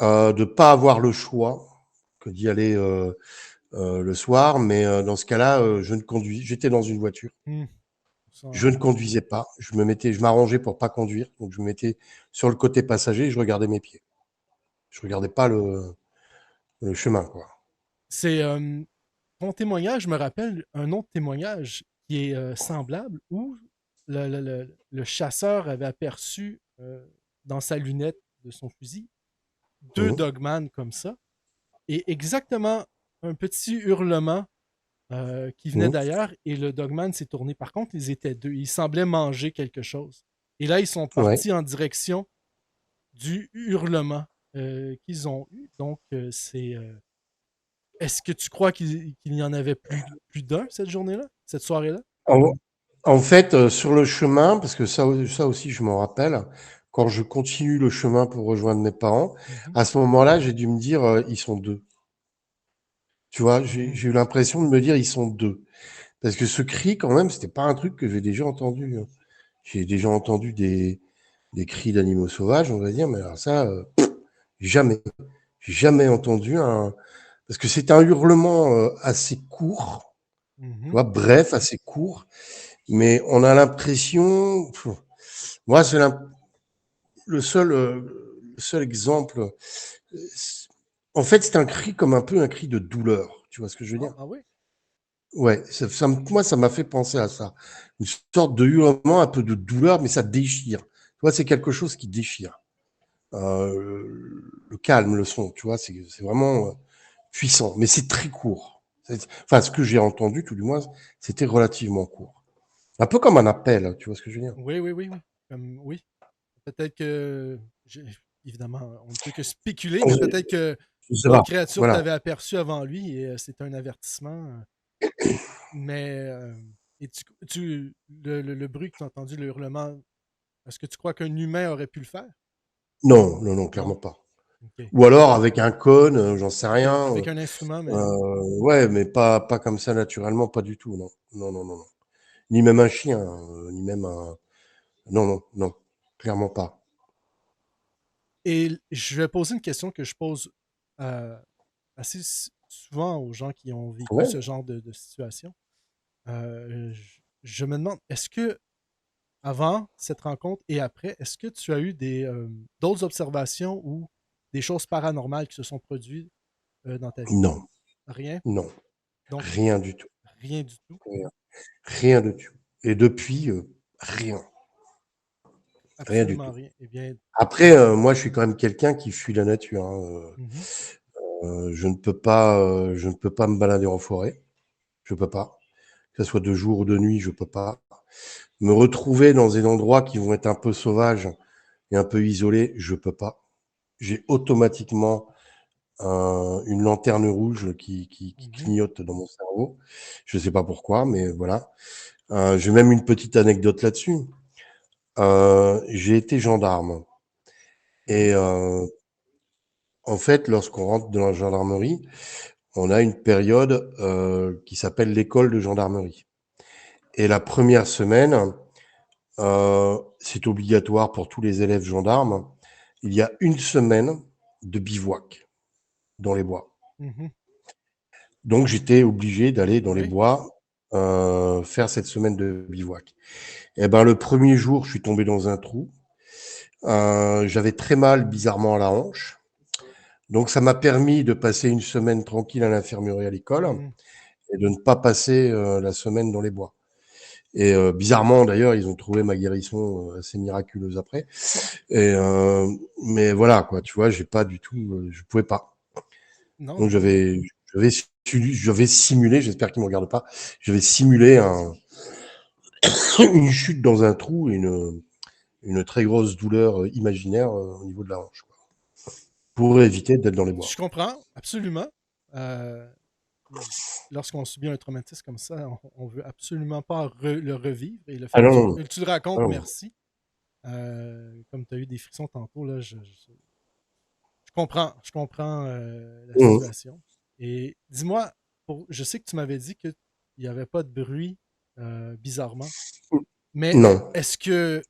de pas avoir le choix que d'y aller le soir, mais dans ce cas-là, j'étais dans une voiture. Hmm, Je ça- ne conduisais pas. Je m'arrangeais pour pas conduire, donc je me mettais sur le côté passager et je regardais mes pieds. Je regardais pas le chemin, quoi. C'est ton témoignage me rappelle un autre témoignage qui est semblable où le chasseur avait aperçu dans sa lunette de son fusil deux Mhm. dogman comme ça et exactement un petit hurlement qui venait Mhm. d'ailleurs et le dogman s'est tourné. Par contre, ils étaient deux. Ils semblaient manger quelque chose. Et là, ils sont Ouais. partis en direction du hurlement qu'ils ont eu. Donc, c'est. Est-ce que tu crois qu'il y en avait plus d'un cette journée-là, cette soirée-là? En, en fait, sur le chemin, parce que ça aussi, je m'en rappelle, quand je continue le chemin pour rejoindre mes parents, Mhm, à ce moment-là, j'ai dû me dire, ils sont deux. Tu vois, mhm, j'ai eu l'impression de me dire, ils sont deux. Parce que ce cri, quand même, c'était pas un truc que j'ai déjà entendu. Hein. J'ai déjà entendu des cris d'animaux sauvages, on va dire, mais alors ça, jamais. J'ai jamais entendu un. Parce que c'est un hurlement assez court, tu mhm. vois, bref, assez court, mais on a l'impression. Moi, le seul exemple. En fait, c'est un cri comme un peu un cri de douleur. Tu vois ce que je veux Ah, dire? ah oui? Ouais, moi, ça m'a fait penser à ça. Une sorte de hurlement, un peu de douleur, mais ça déchire. Tu vois, c'est quelque chose qui déchire. Le calme, le son, tu vois, c'est vraiment puissant, mais c'est très court. Enfin, ce que j'ai entendu, tout du moins, c'était relativement court. Un peu comme un appel, tu vois ce que je veux dire? Oui, oui, oui, oui. Oui. Peut-être que, évidemment, on ne peut que spéculer, mais peut-être que Je sais l'autre pas. créature Voilà. t'avait aperçu avant lui et c'est un avertissement. Mais et le bruit que tu as entendu, le hurlement, Est-ce que tu crois qu'un humain aurait pu le faire? Non, non, non, Non. clairement pas. OK. Ou alors avec un cône, j'en sais OK. rien. Avec un instrument, mais non. Ouais, mais pas comme ça naturellement, pas du tout, non. Non, non, non, non. Ni même un chien, ni même un. Non, non, non, clairement pas. Et je vais poser une question que je pose euh, assez souvent aux gens qui ont vécu Ouais, ce genre de situation. Je me demande, est-ce que avant cette rencontre et après, est-ce que tu as eu d'autres observations ou des choses paranormales qui se sont produites dans ta vie? non, Rien. non, Donc, rien du tout. rien du tout. Rien, rien du tout. Et depuis, rien, rien du Absolument tout. rien. Eh bien, Après, moi, je suis quand même quelqu'un qui fuit la nature, hein. mhm, Je ne peux pas me balader en forêt. Je peux pas. Que ce soit de jour ou de nuit, je peux pas. Me retrouver dans des endroits qui vont être un peu sauvages et un peu isolés, je peux pas. J'ai automatiquement une lanterne rouge qui mhm, clignote dans mon cerveau. Je sais pas pourquoi, mais voilà. J'ai même une petite anecdote là-dessus. J'ai été gendarme. mhm, Et en fait, lorsqu'on rentre dans la gendarmerie, on a une période qui s'appelle l'école de gendarmerie. Et la première semaine, c'est obligatoire pour tous les élèves gendarmes. Il y a une semaine de bivouac dans les bois. mhm. Donc j'étais obligé d'aller dans les Oui. bois faire cette semaine de bivouac. Et ben le premier jour, je suis tombé dans un trou. J'avais très mal, bizarrement, à la hanche. Donc ça m'a permis de passer une semaine tranquille à l'infirmerie à l'école Mhm. et de ne pas passer la semaine dans les bois. Et bizarrement, d'ailleurs, ils ont trouvé ma guérison assez miraculeuse après. Et mais voilà, quoi, tu vois, j'ai pas du tout, je pouvais pas. Non, Donc non, non. j'avais simulé, j'espère qu'ils me regardent pas, j'avais simulé une chute dans un trou et une très grosse douleur imaginaire au niveau de la hanche, quoi, pour éviter d'être dans les bois. Je comprends, absolument. Euh, Lorsqu'on subit un traumatisme comme ça, on veut absolument pas le revivre. Et le fait Ah que non, non, tu le racontes, non. merci. Comme tu as eu des frissons tantôt, là, je comprends la Mmh. situation. Et dis-moi, je sais que tu m'avais dit qu'il n'y avait pas de bruit bizarrement, mais Non. est-ce que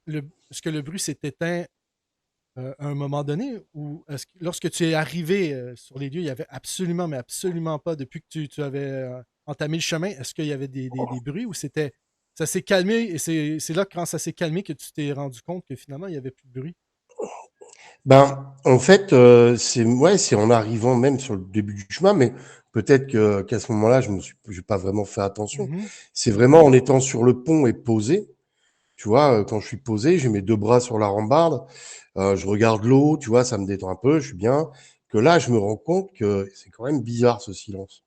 le bruit s'est éteint à un moment donné ou est-ce que lorsque tu es arrivé sur les lieux, il n'y avait absolument, mais absolument pas, depuis que tu avais entamé le chemin, est-ce qu'il y avait des bruits ou ça s'est calmé et c'est là, quand ça s'est calmé, que tu t'es rendu compte que finalement, il n'y avait plus de bruit? Ben, en fait, c'est ouais, c'est en arrivant même sur le début du chemin, mais peut-être qu'à ce moment-là, j'ai pas vraiment fait attention. Mhm, C'est vraiment en étant sur le pont et posé, tu vois, quand je suis posé, j'ai mes 2 bras sur la rambarde, je regarde l'eau, tu vois, ça me détend un peu, je suis bien, que là, je me rends compte que c'est quand même bizarre ce silence.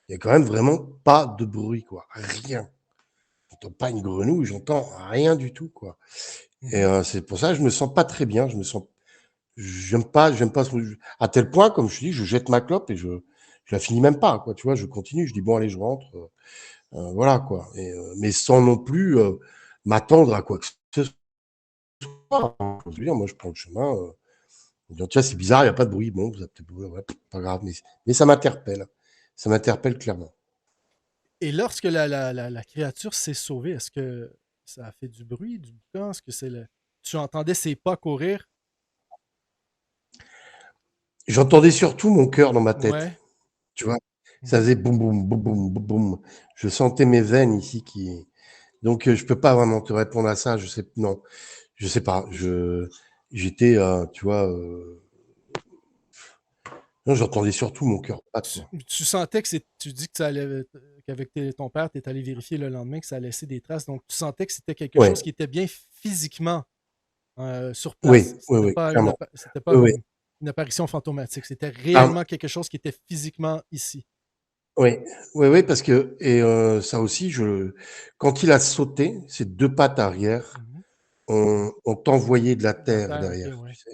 Il y a quand même vraiment pas de bruit, quoi, rien. J'entends pas une grenouille, j'entends rien du tout, quoi. Et mhm. c'est pour ça que je me sens pas très bien, j'aime pas à tel point, comme je te dis, je jette ma clope et je la finis même pas, quoi, tu vois, je continue, je dis bon allez, je rentre, voilà quoi. Et mais sans non plus m'attendre à quoi que ce soit, hein. Je veux dire, moi je prends le chemin, en disant, tiens, c'est bizarre, il n'y a pas de bruit, bon, vous avez peut-être ouais, pas grave, mais ça m'interpelle clairement. Et lorsque la créature s'est sauvée, est-ce que ça a fait du bruit, du boucan? Est-ce que tu entendais ses pas courir? J'entendais surtout mon cœur dans ma tête, Ouais. tu vois, ça Mhm. faisait boum boum boum boum boum boum. Je sentais mes veines ici qui, donc je peux pas vraiment te répondre à ça, je sais, non. Je sais pas, j'étais, tu vois, non, j'entendais surtout mon cœur battre, moi. Tu sentais tu dis que ça allait, qu'avec ton père, tu es allé vérifier le lendemain que ça a laissé des traces. Donc, tu sentais que c'était quelque Ouais, chose qui était bien physiquement sur oui, place. oui, oui, clairement. C'était Oui, pas oui. une apparition fantomatique. C'était Ben, réellement quelque chose qui était physiquement ici. oui, oui, oui, parce que, et ça aussi, quand il a sauté, ses 2 pattes arrière Mhm. ont envoyé de la De la terre terre, ok, derrière, ouais. tu sais.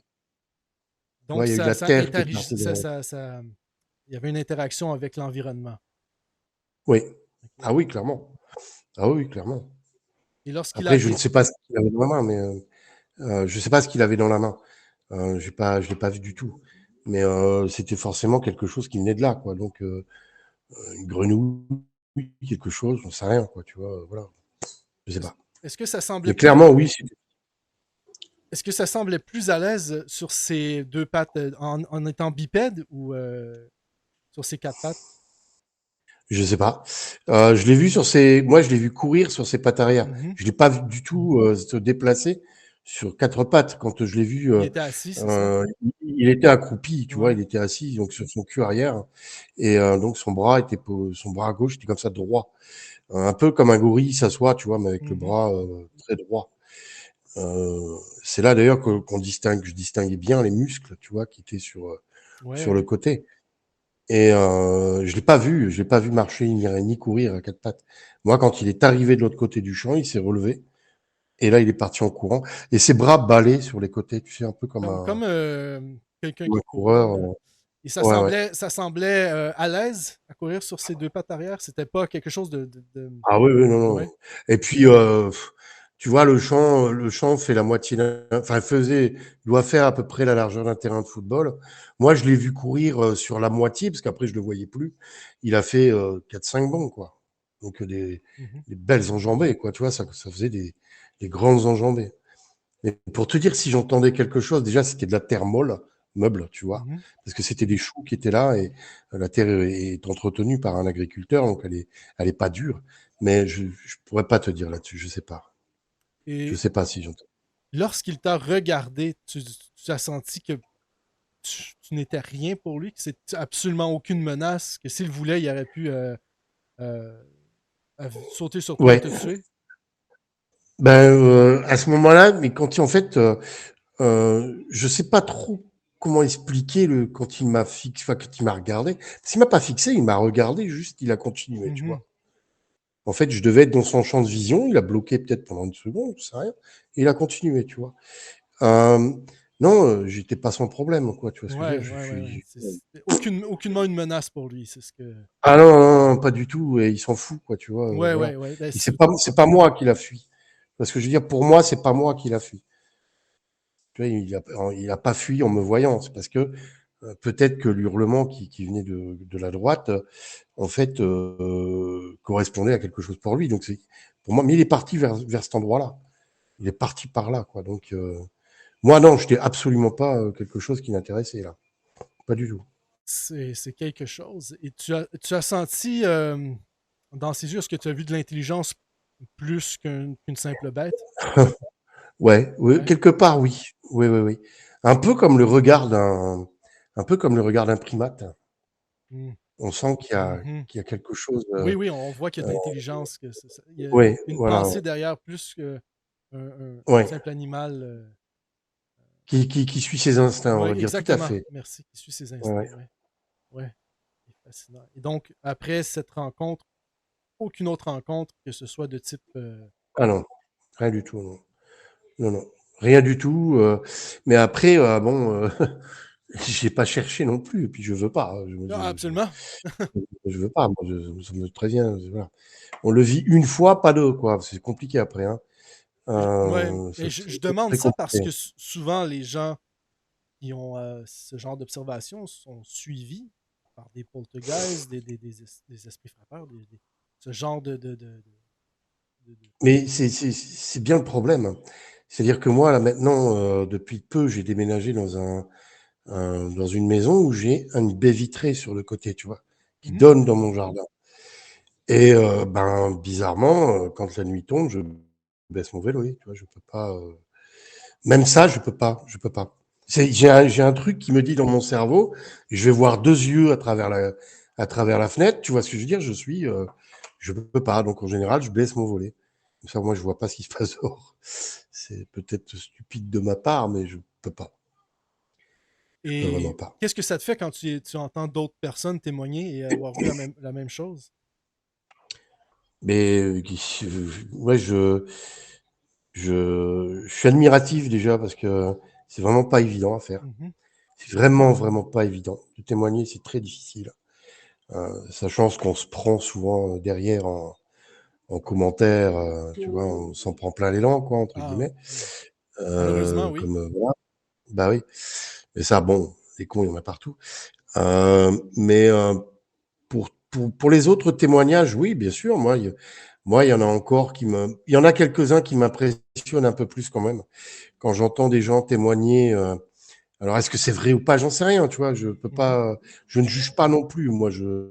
Tu vois, Donc, il y a eu de la terre qui est partie derrière. il y avait une interaction avec l'environnement. Oui. Ok. Ah oui, clairement. Ah oui, clairement. Et lorsqu'il Après, je ne arrive, sais pas ce qu'il avait dans la main, mais je sais pas ce qu'il avait dans la main. Je l'ai pas vu du tout. Mais c'était forcément quelque chose qui venait de là, quoi. Donc, une grenouille, quelque chose, j'en sais rien, quoi, tu vois, voilà. Je sais est-ce pas. est-ce que ça semblait Mais plus clairement, oui, est-ce que ça semblait plus à l'aise sur ses 2 pattes, en étant bipède ou, sur ses 4 pattes? je sais pas. Moi, je l'ai vu courir sur ses pattes arrière. Mmh. Je l'ai pas vu du tout se déplacer sur quatre pattes. Quand je l'ai vu, Il était assis, c'est ça? il était accroupi, tu vois, Ouais. il était assis donc sur son cul arrière et donc son bras gauche était comme ça droit, un peu comme un gorille s'assoit, tu vois, mais avec le Mmh. bras très droit. C'est là d'ailleurs je distinguais bien les muscles, tu vois, qui étaient Ouais, sur le ouais. côté. Et je l'ai pas vu marcher ni courir à quatre pattes. Moi, quand il est arrivé de l'autre côté du champ, il s'est relevé et là, il est parti en courant et ses bras balaient sur les côtés, tu sais, un peu Comme, quelqu'un comme un qui courrait, coureur. là. Et Ouais, ouais. ça semblait, à l'aise à courir sur ses 2 pattes arrière? C'était pas quelque chose de Ah oui, oui, non, non. ouais? Et puis, tu vois, le champ fait la moitié enfin, doit faire à peu près la largeur d'un terrain de football. Moi, je l'ai vu courir sur la moitié, parce qu'après, je le voyais plus. Il a fait 4-5 bonds, quoi. Donc, Mmh. des belles enjambées, quoi. Tu vois, ça faisait des grandes enjambées. Mais pour te dire si j'entendais quelque chose, déjà, c'était de la terre molle, meuble, tu vois, Mmh. parce que c'était des choux qui étaient là et la terre est entretenue par un agriculteur, donc elle est pas dure. Mais je pourrais pas te dire là-dessus, je sais pas. Je Et sais pas si j'entends. lorsqu'il t'a regardé, tu as senti que tu n'étais rien pour lui, que c'est absolument aucune menace, que s'il voulait, il aurait pu, euh, sauter sur toi et Ouais, te tuer? ben à ce moment-là, mais en fait, je sais pas trop comment expliquer quand il m'a fixé, enfin, quand il m'a regardé. S'il m'a pas fixé, il m'a regardé, juste, il a continué, tu Mhm. vois. En fait, je devais être dans son champ de vision. Il a bloqué peut-être pendant une seconde, je sais rien. Et il a continué, tu vois. Euh, non, j'étais pas sans problème, quoi. Tu vois ce que je veux Ouais, dire? ouais, ouais, ouais. C'est aucunement une menace pour lui, c'est ce que. Ah non, non, non, pas du tout. Et il s'en fout, quoi. Tu vois. Ouais, Voilà. ouais, ouais. Ben, C'est pas moi qui l'a fui. Parce que je veux dire, pour moi, c'est pas moi qui l'a fui. Tu vois, il a pas fui en me voyant. C'est parce que peut-être que l'hurlement qui venait de la droite, en fait, correspondait à quelque chose pour lui. Donc c'est pour moi. Mais il est parti vers cet endroit-là. Il est parti par là, quoi. Donc, moi, non, je n'étais absolument pas quelque chose qui m'intéressait, là. Pas du tout. c'est quelque chose. Et tu as senti dans ses yeux, est-ce que tu as vu de l'intelligence plus qu'une simple bête? Ouais, oui, Ouais. quelque part, oui. Oui, oui, oui. Un peu comme le regard un peu comme le regard d'un primate. Mm. On sent Mhm. qu'il y a quelque chose, Oui, oui, on voit qu'il y a heu, de l'intelligence, il y a ouais, une voilà, pensée derrière plus qu'un un ouais. simple animal. Qui suit ses instincts, on Oui, va dire. Tout à exactement. fait. Merci. Qui suit ses Ouais, instincts. ouais. Ouais, ouais. C'est fascinant. Et donc, après cette rencontre, aucune autre rencontre, que ce soit de type. Ah non, rien du tout, non. Non, non, rien du tout, mais après, bon, j'ai pas cherché non plus et puis je veux pas, hein. Ah, absolument. Je veux pas, moi, ça me prévient, voilà. On le vit une fois, pas deux, quoi. C'est compliqué après, hein. Ouais. Ça Et c'est je demande très ça parce compliqué. que souvent, les gens qui ont ce genre d'observation sont suivis par des poltergeists, des esprits frappeurs, ce genre de- Mais c'est bien le problème. C'est-à-dire que moi, là, maintenant, depuis peu, j'ai déménagé dans une maison où j'ai une baie vitrée sur le côté, tu vois? Qui Mhm. donne dans mon jardin et ben, bizarrement, quand la nuit tombe, je baisse mon vélo, tu vois? Je peux pas, même ça, je peux pas. J'ai un truc qui me dit dans mon cerveau, je vais voir 2 yeux à travers la fenêtre, tu vois ce que je veux dire? Je peux pas, donc en général, je baisse mon volet. Comme ça, moi, je vois pas ce qui se passe dehors. C'est peut-être stupide de ma part, mais je peux pas. Je peux vraiment Et pas. qu'est-ce que ça te fait quand tu entends d'autres personnes témoigner et avoir vu la même chose? Mais ouais, je suis admiratif déjà parce que c'est vraiment pas évident à faire. Mhm. C'est vraiment, vraiment pas évident. De témoigner, c'est très difficile. Sachant ce qu'on se prend souvent derrière en commentaire, tu vois, on s'en prend plein l'élan, quoi, entre Ah guillemets. oui. Malheureusement, oui. Voilà. Bah oui. Et ça, bon, des cons, il y en a partout. Mais pour les autres témoignages, oui, bien sûr. Moi, il y en a encore il y en a quelques-uns qui m'impressionnent un peu plus quand même. Quand j'entends des gens témoigner, alors est-ce que c'est vrai ou pas, j'en sais rien, tu vois. Je peux Mhm. pas, je ne juge pas non plus. Moi, je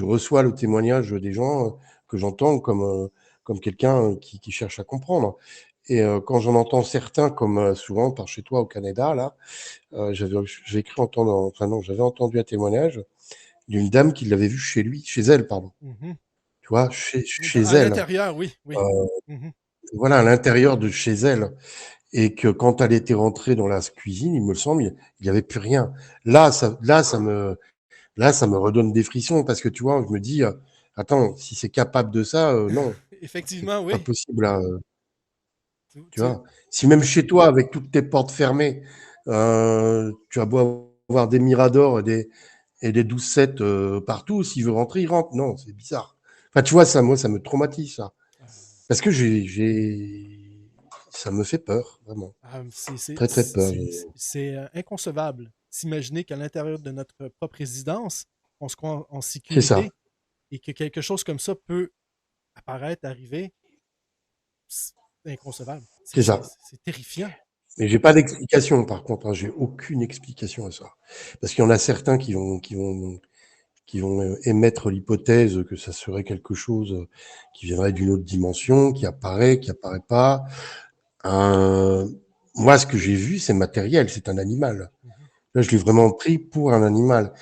reçois le témoignage des gens que j'entends comme quelqu'un qui cherche à comprendre. Et quand j'en entends certains, comme souvent par chez toi au Canada, là, j'avais entendu un témoignage d'une dame qui l'avait vu chez elle, pardon. Mhm. Tu vois, chez À elle. l'intérieur, oui, oui. Euh, Mhm. voilà, à l'intérieur de chez elle. Et que quand elle était rentrée dans la cuisine, il me semble, il y avait plus rien. Là, ça me redonne des frissons parce que tu vois, je me dis, attends, si c'est capable de ça, non, c'est Effectivement, pas oui. possible, là, tu Tu- vois. Si même chez toi, avec toutes tes portes fermées, tu as beau avoir des miradors et des doucettes partout, s'il veut rentrer, il rentre. Non, c'est bizarre. Enfin, tu vois, ça, moi, ça me traumatise, ça. Parce que ça me fait peur, vraiment. Très, très peur. c'est, inconcevable s'imaginer qu'à l'intérieur de notre propre résidence, on se croit en C'est ça, sécurité et que quelque chose comme ça peut apparaître, arriver. C'est inconcevable. c'est ça. C'est terrifiant. Mais j'ai pas d'explication, par contre, hein, j'ai aucune explication à ça. Parce qu'il y en a certains qui vont émettre l'hypothèse que ça serait quelque chose qui viendrait d'une autre dimension, qui apparaît pas. Euh, Moi, ce que j'ai vu, c'est matériel, c'est un animal. Mhm. Là, je l'ai vraiment pris pour un animal.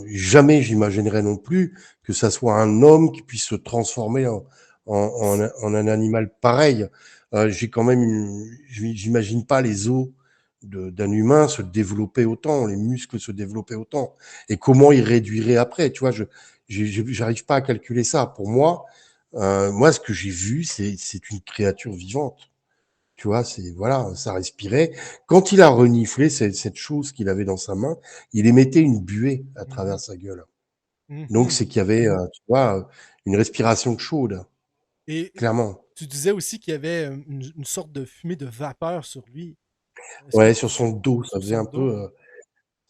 Jamais j'imaginerais non plus que ça soit un homme qui puisse se transformer en un animal pareil. J'ai quand même j'imagine pas les os d'un humain se développer autant, les muscles se développer autant. Et comment ils réduiraient après, tu vois, j'arrive pas à calculer ça. Pour moi, moi, ce que j'ai vu, c'est une créature vivante. Tu vois, voilà, ça respirait. Quand il a reniflé cette chose qu'il avait dans sa main, il émettait une buée à travers Mhm. sa gueule. Donc, Mhm. c'est qu'il y avait, tu vois, une respiration chaude, Et clairement. tu disais aussi qu'il y avait une sorte de fumée de vapeur sur lui. Est-ce que Ouais, sur son dos, ça sur faisait son un dos? peu,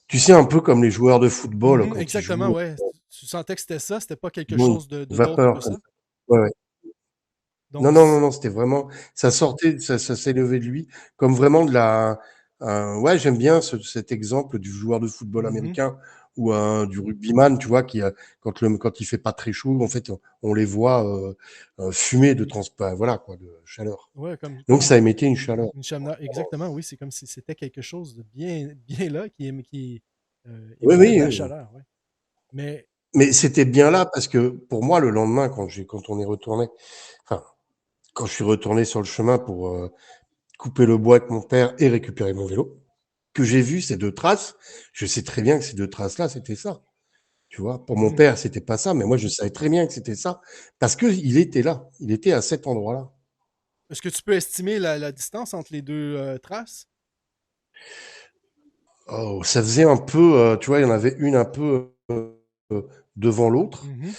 tu sais, un peu comme les joueurs de football Mhm, quand ils exactement, jouent ouais. Tu sentais que c'était ça, c'était pas quelque ils ont une chose d'autre que vapeur comme ça. ça. Ouais, ouais. Non, Donc, non, non, non, c'était vraiment, ça sortait, ça s'élevait de lui, comme vraiment de la, ouais, j'aime bien cet exemple du joueur de football mhm. américain ou du rugbyman, tu vois, quand il fait pas très chaud, en fait, on les voit fumer voilà, quoi, de chaleur. Ouais, Donc ça émettait une chaleur. une chamana. Exactement, oui, c'est comme si c'était quelque chose de bien, bien là qui Oui, émettait de oui, la oui. chaleur, ouais. Mais, Mais c'était bien là parce que pour moi, le lendemain, quand on est retourné, enfin, quand je suis retourné sur le chemin pour couper le bois avec mon père et récupérer mon vélo, que j'ai vu ces deux traces, je sais très bien que ces deux traces-là, c'était ça. Tu vois, pour mon mhm. père, c'était pas ça, mais moi, je savais très bien que c'était ça parce que il était là, il était à cet endroit-là. Est-ce que tu peux estimer la distance entre les deux traces? Oh, ça faisait un peu, tu vois, il y en avait une un peu devant l'autre, Mhm.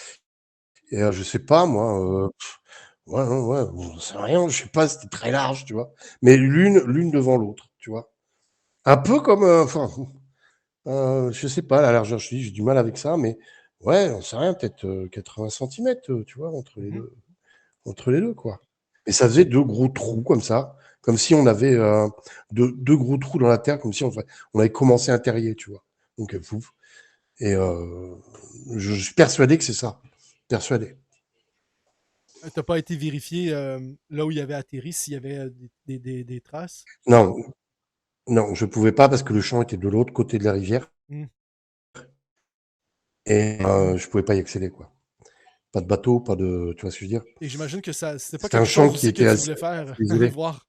et je sais pas moi, ouais, ouais, ouais, bon, c'est rien, je sais pas, c'était très large, tu vois, mais l'une devant l'autre, tu vois, un peu comme, enfin, je sais pas la largeur, je te dis, j'ai du mal avec ça, mais ouais, on sait rien, peut-être 80 centimètres, tu vois, Mhm. entre les deux, quoi. Et ça faisait deux gros trous comme ça, comme si on avait deux gros trous dans la terre, comme si on avait commencé un terrier, tu vois. Donc, pouf. Et je suis persuadé que c'est ça. Persuadé. T'as pas été vérifié là où il avait atterri s'il y avait des traces? Non, non, je pouvais pas parce que le champ était de l'autre côté de la rivière Hmm. et je pouvais pas y accéder, quoi. Pas de bateau, pas de, tu vois ce que je veux dire. Et j'imagine que ça, c'était pas C'était un quelque champ chose qui aussi que était tu assez voulais faire, aller isolé. voir,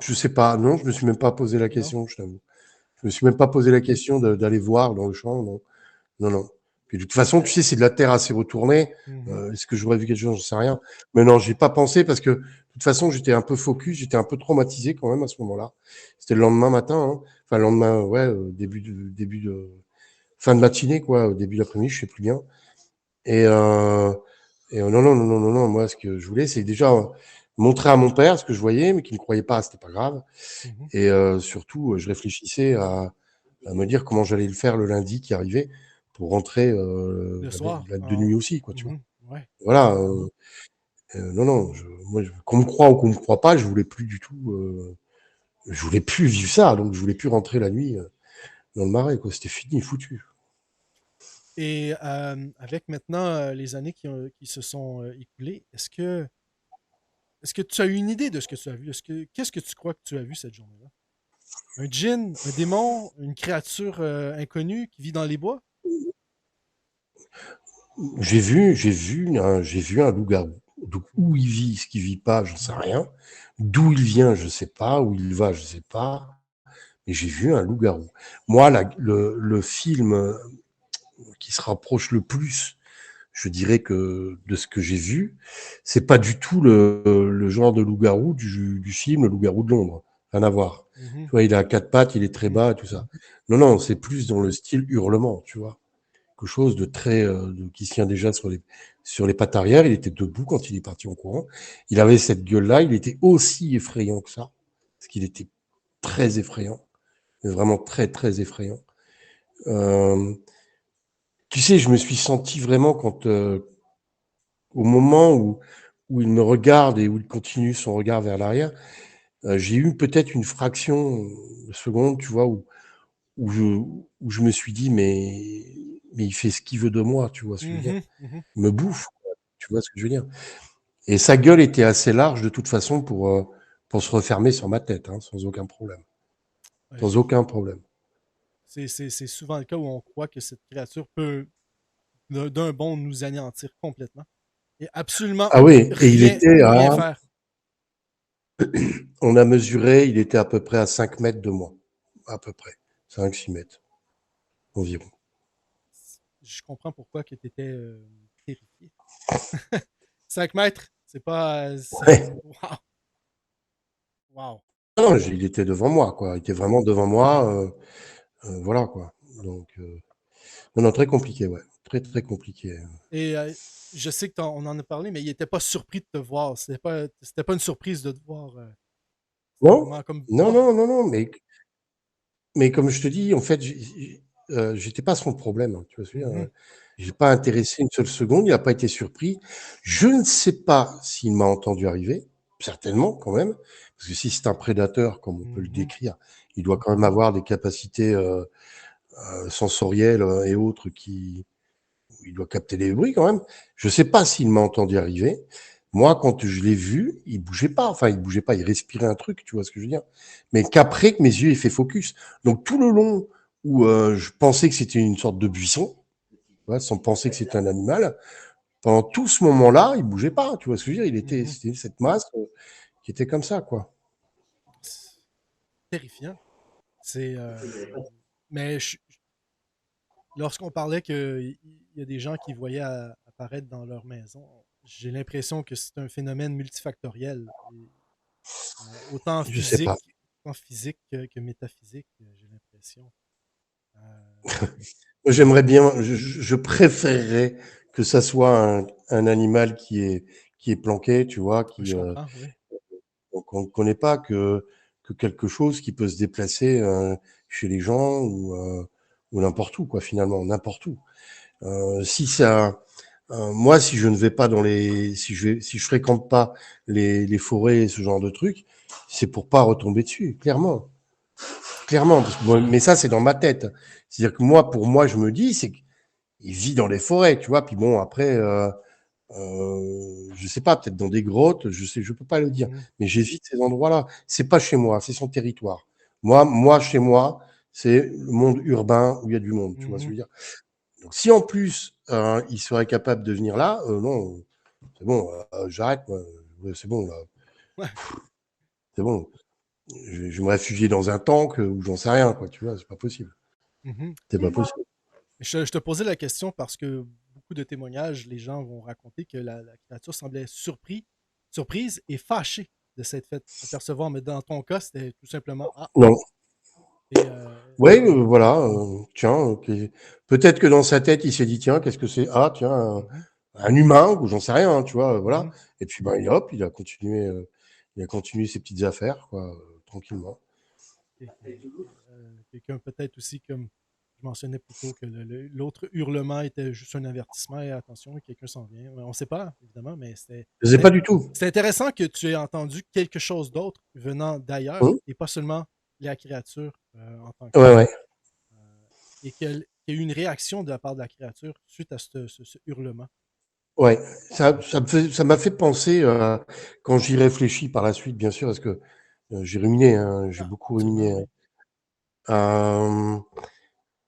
Je sais pas. Non, je me suis même pas posé la non? question, je t'avoue. Je me suis même pas posé la question d'aller voir dans le champ, non. Non, non. Puis de toute façon, tu sais, c'est de la terre assez retournée. Mhm. Est-ce que j'aurais vu quelque chose? J'en sais rien. Mais non, j'ai pas pensé parce que de toute façon, j'étais un peu focus, j'étais un peu traumatisé quand même à ce moment-là. C'était le lendemain matin, hein. Enfin, le lendemain, ouais, début de fin de matinée, quoi, début d'après-midi, je sais plus bien. Et, non, non, non, non, non, non, moi, ce que je voulais, c'est déjà montrer à mon père ce que je voyais, mais qu'il ne croyait pas, c'était pas grave. Mhm. Et surtout, je réfléchissais à me dire comment j'allais le faire le lundi qui arrivait pour rentrer Le soir. de nuit aussi, quoi, tu vois. Mhm. Ouais. Voilà. Non, non, moi, qu'on me croit ou qu'on me croit pas, je voulais plus du tout. Je voulais plus vivre ça, donc je voulais plus rentrer la nuit dans le marais, quoi. C'était fini, foutu. Et avec maintenant les années qui se sont écoulées, est-ce que tu as eu une idée de ce que tu as vu? Qu'est-ce que tu crois que tu as vu cette journée-là? Un djinn, un démon, une créature inconnue qui vit dans les bois? J'ai vu un loup-garou. Donc où il vit, ce qu'il vit pas, j'en sais rien. D'où il vient, je sais pas. Où il va, je sais pas. Mais j'ai vu un loup-garou. Moi, le film qui se rapproche le plus, je dirais que de ce que j'ai vu, c'est pas du tout le genre de loup-garou du film Le Loup-garou de Londres. Rien à voir. Mhm, Tu vois, il a quatre pattes, il est très mhm, bas, tout ça. Non, non, c'est plus dans le style hurlement, tu vois. Quelque chose de très qui se tient déjà sur les pattes arrière. Il était debout quand il est parti en courant. Il avait cette gueule-là. Il était aussi effrayant que ça, parce qu'il était très effrayant, mais vraiment très très effrayant. Euh, Tu sais, je me suis senti vraiment quand au moment où il me regarde et où il continue son regard vers l'arrière, j'ai eu peut-être une fraction de seconde, tu vois, où je où je me suis dit mais il fait ce qu'il veut de moi, tu vois ce que je veux dire? mhm, mhm. Il me bouffe, quoi, tu vois ce que je veux dire? Et sa gueule était assez large de toute façon pour se refermer sur ma tête, hein, sans aucun problème. Ouais. Sans aucun problème. C'est souvent le cas où on croit que cette créature peut, d'un bond, nous anéantir complètement. Et absolument Ah oui, et il rien, était rien à, faire. on a mesuré, il était à peu près à 5 mètres de moi. À peu près. 5, 6 mètres environ. Je comprends pourquoi que tu étais terrifié. 5 mètres, c'est pas. Ouais. Wow! Wow! Non, il était devant moi, quoi. Il était vraiment devant moi. Voilà, quoi. Donc, non, non, très compliqué, ouais. Très, très compliqué. Et je sais que on en a parlé, mais il était pas surpris de te voir. C'était pas une surprise de te voir. C'était Non, vraiment comme. non, Oh! non, non, non, mais comme je te dis, en fait, j'étais pas son problème, hein, tu vois ce que je veux dire? Mhm, J'ai pas intéressé une seule seconde, il a pas été surpris. Je ne sais pas s'il m'a entendu arriver, certainement quand même, parce que si c'est un prédateur, comme on peut le mhm, décrire, il doit quand même avoir des capacités, sensorielles, et autres qui il doit capter les bruits quand même. Je sais pas s'il m'a entendu arriver. Moi, quand je l'ai vu, il bougeait pas. Enfin, il bougeait pas, il respirait un truc, tu vois ce que je veux dire. Mais qu'après que mes yeux aient fait focus. Donc tout le long où je pensais que c'était une sorte de buisson, tu vois, sans penser que c'était un animal, pendant tout ce moment-là, il bougeait pas. Tu vois ce que je veux dire. mhm. C'était cette masse qui était comme ça, quoi. C'est terrifiant. C'est. Mais lorsqu'on parlait qu'il y a des gens qui voyaient apparaître dans leur maison, j'ai l'impression que c'est un phénomène multifactoriel. Et, autant Je sais pas. physique, autant physique que métaphysique, j'ai l'impression. Euh, J'aimerais bien, je préférerais que ça soit un animal qui est planqué, tu vois, je comprends, oui. donc on ne connaît pas que quelque chose qui peut se déplacer chez les gens ou n'importe où, quoi, finalement, n'importe où. Si ça, moi, si je ne vais pas si je fréquente pas les forêts et ce genre de trucs, c'est pour pas retomber dessus, clairement, clairement. Mais ça, c'est dans ma tête. C'est-à-dire que moi, pour moi, je me dis, c'est qu'il vit dans les forêts, tu vois. Puis bon, après. Je sais pas, peut-être dans des grottes, je peux pas le dire, Mhm, mais j'évite ces endroits-là. C'est pas chez moi, c'est son territoire. Moi, chez moi, c'est le monde urbain où il y a du monde, tu vois ce que mhm. je veux dire. Donc, si en plus il serait capable de venir là, non, c'est bon, j'arrête, moi. C'est bon, là, Ouais. c'est bon. Je vais me réfugier dans un tank ou j'en sais rien, quoi, tu vois, c'est pas possible. Mhm. C'est pas possible. Je te posais la question parce que beaucoup de témoignages, les gens vont raconter que la créature semblait surprise et fâchée de s'être fait apercevoir. Mais dans ton cas, c'était tout simplement: Ah, Non, Et Ouais, voilà, tiens, peut-être que dans sa tête, il s'est dit, tiens, qu'est-ce que c'est? Ah, tiens, mhm, un humain, ou j'en sais rien, hein, tu vois, voilà. mhm. Et puis, ben, hop, il a continué ses petites affaires, quoi, tranquillement. Quelqu'un peut-être aussi, comme je mentionnais plus tôt, que l'autre hurlement était juste un avertissement et attention, quelqu'un s'en vient. On ne sait pas, évidemment, mais Je sais pas du tout. c'est intéressant que tu aies entendu quelque chose d'autre venant d'ailleurs Hum. et pas seulement la créature en tant que Ouais, telle. ouais, Et qu'il y ait eu une réaction de la part de la créature suite à ce hurlement. ouais. Ça m'a fait penser, quand j'y réfléchis par la suite, bien sûr, parce que j'ai ruminé, hein, j'ai Ah, beaucoup absolument, ruminé. oui. Hein.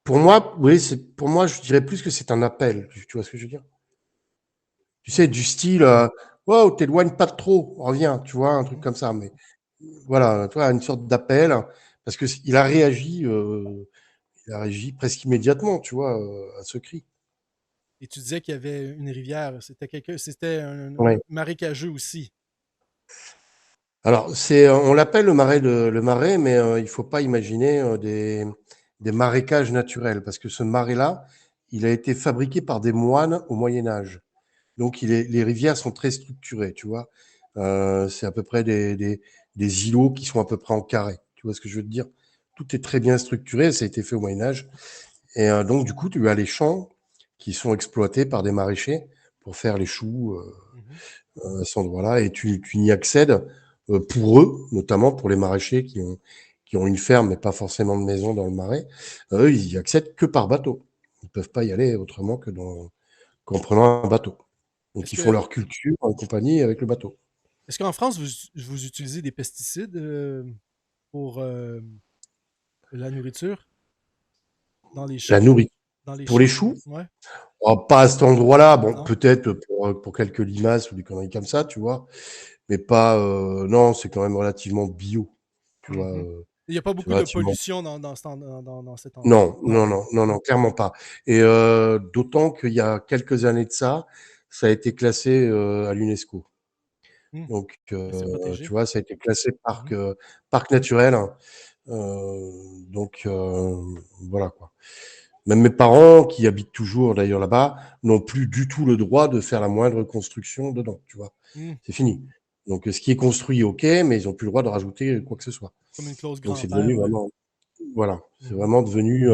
Pour moi, oui, pour moi, je dirais plus que c'est un appel. Tu vois ce que je veux dire? Tu sais, Mhm, du style, wow, t'éloignes pas de trop, reviens, tu vois, un truc mhm. comme ça. Mais voilà, tu vois, une sorte d'appel, parce que il a réagi presque immédiatement, tu vois, à ce cri. Et tu disais qu'il y avait une rivière. C'était un Ouais. marécageux aussi. Alors, on l'appelle le marais, mais il faut pas imaginer des marécages naturels, parce que ce marais-là, il a été fabriqué par des moines au Moyen Âge. Donc, les rivières sont très structurées, tu vois. C'est à peu près des îlots qui sont à peu près en carré. Tu vois ce que je veux te dire? Tout est très bien structuré, ça a été fait au Moyen Âge. Et donc, du coup, tu as les champs qui sont exploités par des maraîchers pour faire les choux Mhm. à cet endroit-là. Et tu n'y accèdes pour eux, notamment pour les maraîchers qui ont une ferme, mais pas forcément de maison dans le marais. Eux, ils y accèdent que par bateau. Ils ne peuvent pas y aller autrement qu'en prenant un bateau. Donc, Est-ce ils font que leur culture en compagnie avec le bateau. est-ce qu'en France, vous utilisez des pesticides pour la nourriture dans les La champs? nourriture. Dans les Pour les champs? choux, Ouais. pas à cet endroit-là. Bon, Non? peut-être pour quelques limaces ou des conneries comme ça, tu vois. Mais pas, non, c'est quand même relativement bio. Tu vois, Mhm. Il n'y a pas c'est beaucoup de relativement. pollution dans cet endroit. Non, Non. non, non, non, non, clairement pas. Et d'autant qu'il y a quelques années de ça, ça a été classé à l'UNESCO. Hmm. Donc, Et c'est tu protégé. vois, ça a été classé Mhm. parc naturel. Donc, voilà quoi. Même mes parents, qui habitent toujours d'ailleurs là-bas, n'ont plus du tout le droit de faire la moindre construction dedans, tu vois. Hmm. C'est fini. Donc, ce qui est construit, ok, mais ils n'ont plus le droit de rajouter quoi que ce soit. Comme une clause Donc, c'est grand-père, devenu ouais. vraiment, voilà, c'est Mhm. vraiment devenu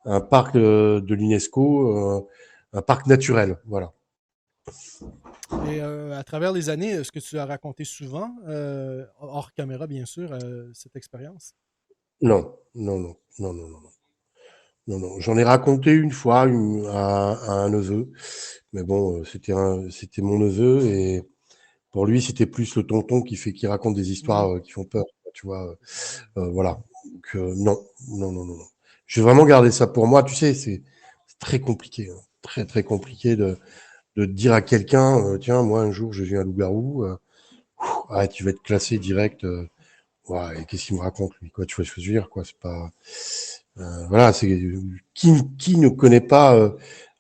un parc de l'UNESCO, un parc naturel, voilà. Et à travers les années, est-ce que tu as raconté souvent, hors caméra bien sûr, cette expérience? Non, non, non, non, non, non, non, non, non. J'en ai raconté une fois à un neveu, mais bon, c'était mon neveu et pour lui, c'était plus le tonton qui raconte des Hmm. histoires qui font peur, tu vois. C'est sérieux. Voilà. Donc, non, non, non, non, non. J'ai vraiment gardé ça pour moi. Tu sais, c'est très compliqué, hein. Très, très compliqué de dire à quelqu'un, tiens, moi, un jour, j'ai vu un loup-garou. Ah, tu vas être classé direct. Ouais, et qu'est-ce qu'il me raconte, lui, quoi. Tu vois ce que je veux dire, quoi. C'est pas. Voilà, qui ne connaît pas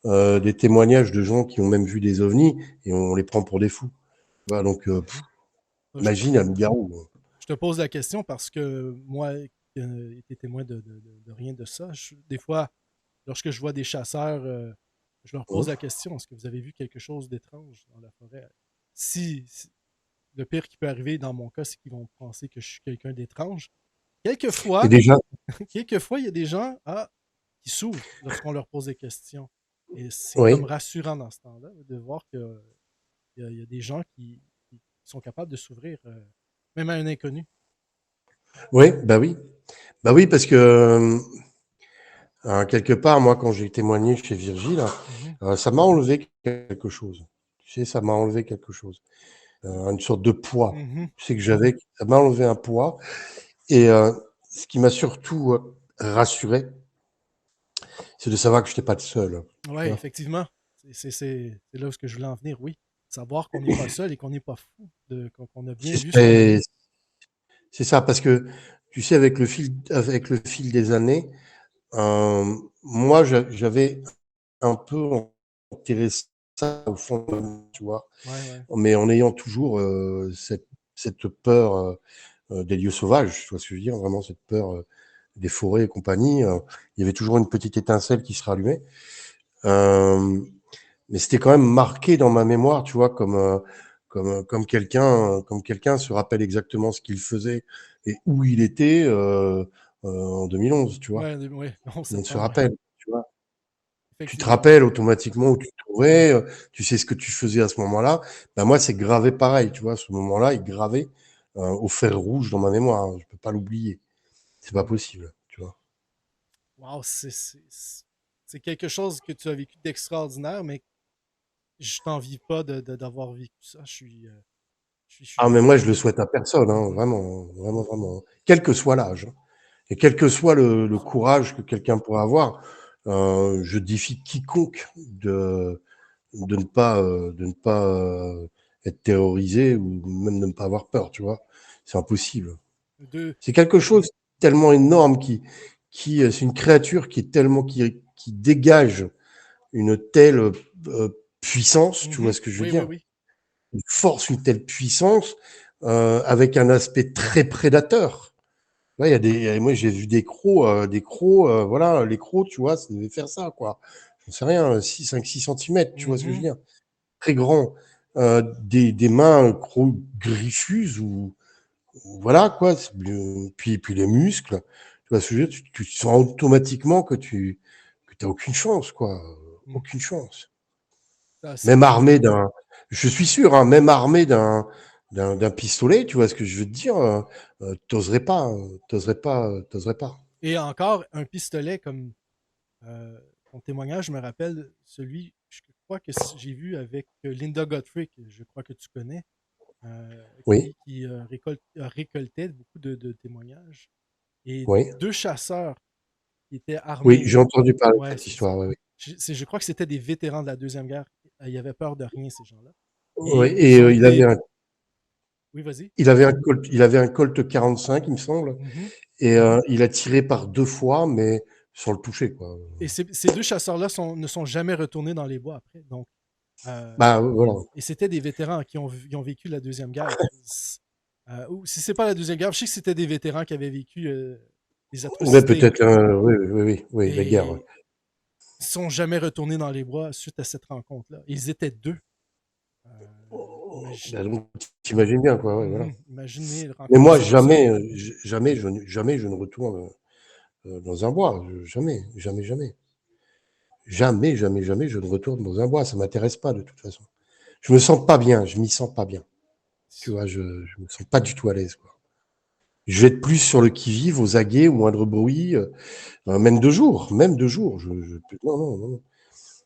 des témoignages de gens qui ont même vu des ovnis et on les prend pour des fous. Voilà, donc, Mhm. Je te, imagine un loup-garou. je te pose la question parce que moi, qui ai été témoin de rien de ça, des fois, lorsque je vois des chasseurs, je leur pose Hein. la question, est-ce que vous avez vu quelque chose d'étrange dans la forêt? Si le pire qui peut arriver dans mon cas, c'est qu'ils vont penser que je suis quelqu'un d'étrange. Et Quelquefois, déjà, quelquefois, il y a des gens qui s'ouvrent lorsqu'on leur pose des questions. Et c'est comme oui, rassurant dans ce temps-là de voir qu'il y a des gens qui sont capables de s'ouvrir, même à un inconnu. oui, bah oui. Bah oui, parce que quelque part, moi, quand j'ai témoigné chez Virgile, Mhm, ça m'a enlevé quelque chose. Tu sais, ça m'a enlevé quelque chose. Une sorte de poids. mhm. Tu sais que j'avais, ça m'a enlevé un poids. Et ce qui m'a surtout rassuré, c'est de savoir que je n'étais pas le seul. Oui, Tu vois. effectivement. C'est là où je voulais en venir, oui. Savoir qu'on n'est pas seul et qu'on n'est pas fou, qu'on a bien vu ce qu'on a C'est vu. c'est ça, parce que tu sais, avec le fil des années, moi, j'avais un peu enterré ça au fond de moi, tu vois, Ouais, ouais. mais en ayant toujours cette peur des lieux sauvages, tu vois ce que je veux dire, vraiment cette peur des forêts et compagnie, il y avait toujours une petite étincelle qui se rallumait. Mais c'était quand même marqué dans ma mémoire, tu vois, comme quelqu'un se rappelle exactement ce qu'il faisait et où il était en 2011, tu vois. Ouais, ouais, 11 On se septembre, ouais, rappelle, tu vois. Tu te effectivement. rappelles automatiquement où tu te trouvais, tu sais ce que tu faisais à ce moment-là. Ben moi, c'est gravé pareil, tu vois. Ce moment-là est gravé au fer rouge dans ma mémoire. Hein. Je peux pas l'oublier. C'est pas Mm. possible, tu vois. Wow, c'est quelque chose que tu as vécu d'extraordinaire, mais je t'envie pas d'avoir vécu ça. Je suis Ah, mais désolé. moi, je le souhaite à personne, hein, Mhm. vraiment, vraiment, vraiment. Quel que soit l'âge. Hein. Et quel que soit le courage que quelqu'un pourrait avoir, je défie quiconque de ne pas être terrorisé ou même de ne pas avoir peur, tu vois. C'est impossible. Deux. C'est quelque chose de tellement énorme c'est une créature qui est tellement, qui dégage une telle puissance, tu vois Mhm. ce que je veux Oui, oui, dire? oui. Une force, une telle puissance, avec un aspect très prédateur. Là, moi, j'ai vu des crocs, voilà, les crocs, tu vois, ça devait faire ça, quoi. J'en sais rien, 6 centimètres, tu vois ce que je veux Mhm. dire? Très grand. Des mains crocs griffeuses ou voilà, quoi. Puis les muscles, tu vois ce que je veux dire? Tu sens automatiquement que t'as aucune chance, quoi. Mm. Aucune chance. Ah, c'est Même armé je suis sûr, hein, même armé d'un pistolet, tu vois ce que je veux te dire, t'oserais pas, t'oserais pas. Et encore, un pistolet comme ton témoignage me rappelle celui, je crois que j'ai vu avec Linda Godfrey, que je crois que tu connais, Oui, récoltait beaucoup de témoignages. Et oui, deux chasseurs qui étaient oui, armés. j'ai entendu parler de Ouais, cette histoire, oui, oui. je crois que c'était des vétérans de la Deuxième Guerre. Ils avaient peur de rien, ces gens-là. Oui, Et et ils ont été. Oui, vas-y. il avait un Colt 45, il me semble, Mhm. et il a tiré par 2 fois, mais sans le toucher, quoi. Et ces deux chasseurs-là ne sont jamais retournés dans les bois après. Donc, euh, Bah, voilà. et c'était des vétérans ils ont vécu la Deuxième Guerre. Ou si c'est pas la Deuxième Guerre, je sais que c'était des vétérans qui avaient vécu des Ouais, atrocités. peut-être, oui, oui, oui, oui, oui, la guerre, ouais. Et ils sont jamais retournés dans les bois suite à cette rencontre-là. Ils étaient deux. Bah, donc, tu bien, quoi, ouais, voilà. Imaginez Mais rencontrer moi, ça comme ça. jamais je ne retourne dans un bois. Jamais, jamais, jamais. Jamais, jamais, jamais je ne retourne dans un bois. Ça m'intéresse pas de toute façon. Je me sens pas bien. Je m'y sens pas bien. Tu vois, je me sens pas du tout à l'aise, quoi. Je vais être plus sur le qui-vive, aux aguets, au moindre bruit, même de jour. Non, non, non, non.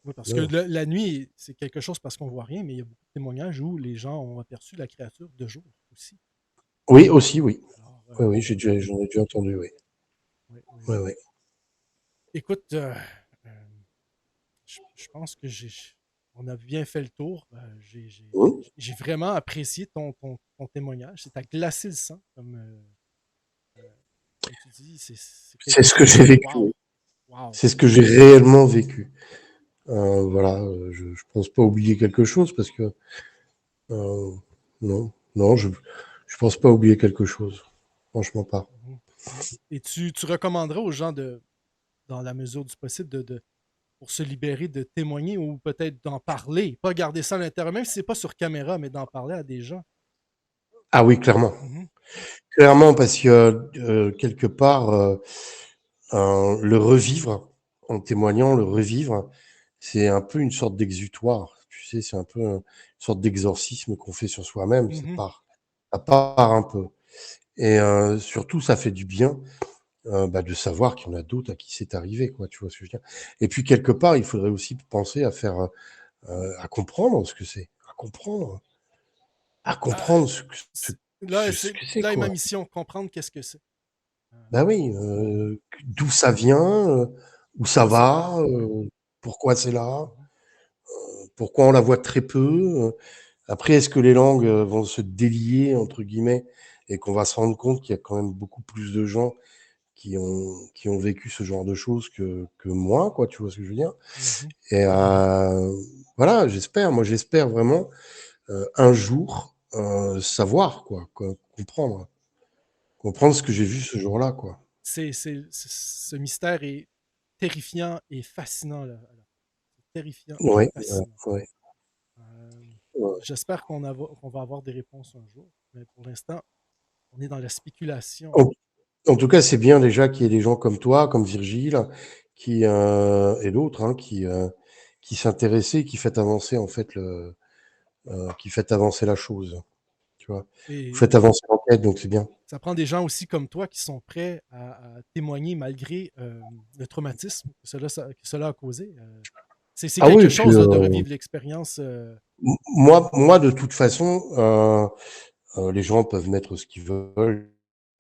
Oui, parce que Non. la nuit, c'est quelque chose parce qu'on voit rien, mais il y a beaucoup de témoignages où les gens ont aperçu la créature de jour aussi. Oui, aussi, oui. Alors, Oui, oui, j'en ai déjà entendu, oui. oui, oui, Oui, oui. oui. Écoute, euh, je pense que on a bien fait le tour. Hum. J'ai vraiment apprécié ton témoignage. C'est à glacer le sang, comme tu dis. C'est C'est quelque ce que chose. j'ai vécu. Wow, Oui. wow. C'est ce que j'ai réellement vécu. Voilà, je pense pas oublier quelque chose parce que euh, non, non, je pense pas oublier quelque chose. Franchement pas. Mhm. Et tu recommanderais aux gens dans la mesure du possible, pour se libérer, de témoigner ou peut-être d'en parler, pas garder ça à l'intérieur, même si c'est pas sur caméra, mais d'en parler à des gens. Ah oui, clairement. Mhm. Clairement parce que quelque part, le revivre, en témoignant, le revivre, c'est un peu une sorte d'exutoire. Tu sais, c'est un peu une sorte d'exorcisme qu'on fait sur soi-même. Mhm. Ça part un peu. Et surtout, ça fait du bien bah, de savoir qu'il y en a d'autres à qui c'est arrivé, quoi. Tu vois ce que je veux dire? Et puis quelque part, il faudrait aussi penser à faire, à comprendre ce que c'est, à Ah, comprendre ce que c'est, là est ma quoi. mission, comprendre qu'est-ce que c'est. Euh, Bah oui, d'où ça vient, où ça Pourquoi c'est là? va, Ouais. pourquoi c'est là, Mhm. pourquoi on la voit très peu. Après, est-ce que les langues vont se délier entre guillemets et qu'on va se rendre compte qu'il y a quand même beaucoup plus de gens qui ont vécu ce genre de choses que moi, quoi. Tu vois ce que je veux dire? Mhm. Et voilà, j'espère. Moi, j'espère vraiment un jour savoir, quoi, comprendre ce que j'ai vu ce jour-là, quoi. ce mystère est terrifiant et fascinant. Là. Terrifiant et Ouais, fascinant. ouais, Euh, ouais. J'espère qu'on va avoir des réponses un jour, mais pour l'instant, on est dans la spéculation. En, en tout cas, c'est bien déjà qu'il y ait des gens comme toi, comme Virgile, et d'autres, hein, qui s'intéressaient, qui fait avancer en fait qui fait avancer la chose. Tu vois, vous Et faites avancer l'enquête, donc c'est bien. ça prend des gens aussi comme toi qui sont prêts à témoigner malgré le traumatisme que cela a causé. C'est Ah oui, quelque et puis chose là, de revivre l'expérience. moi, de toute façon, les gens peuvent mettre ce qu'ils veulent,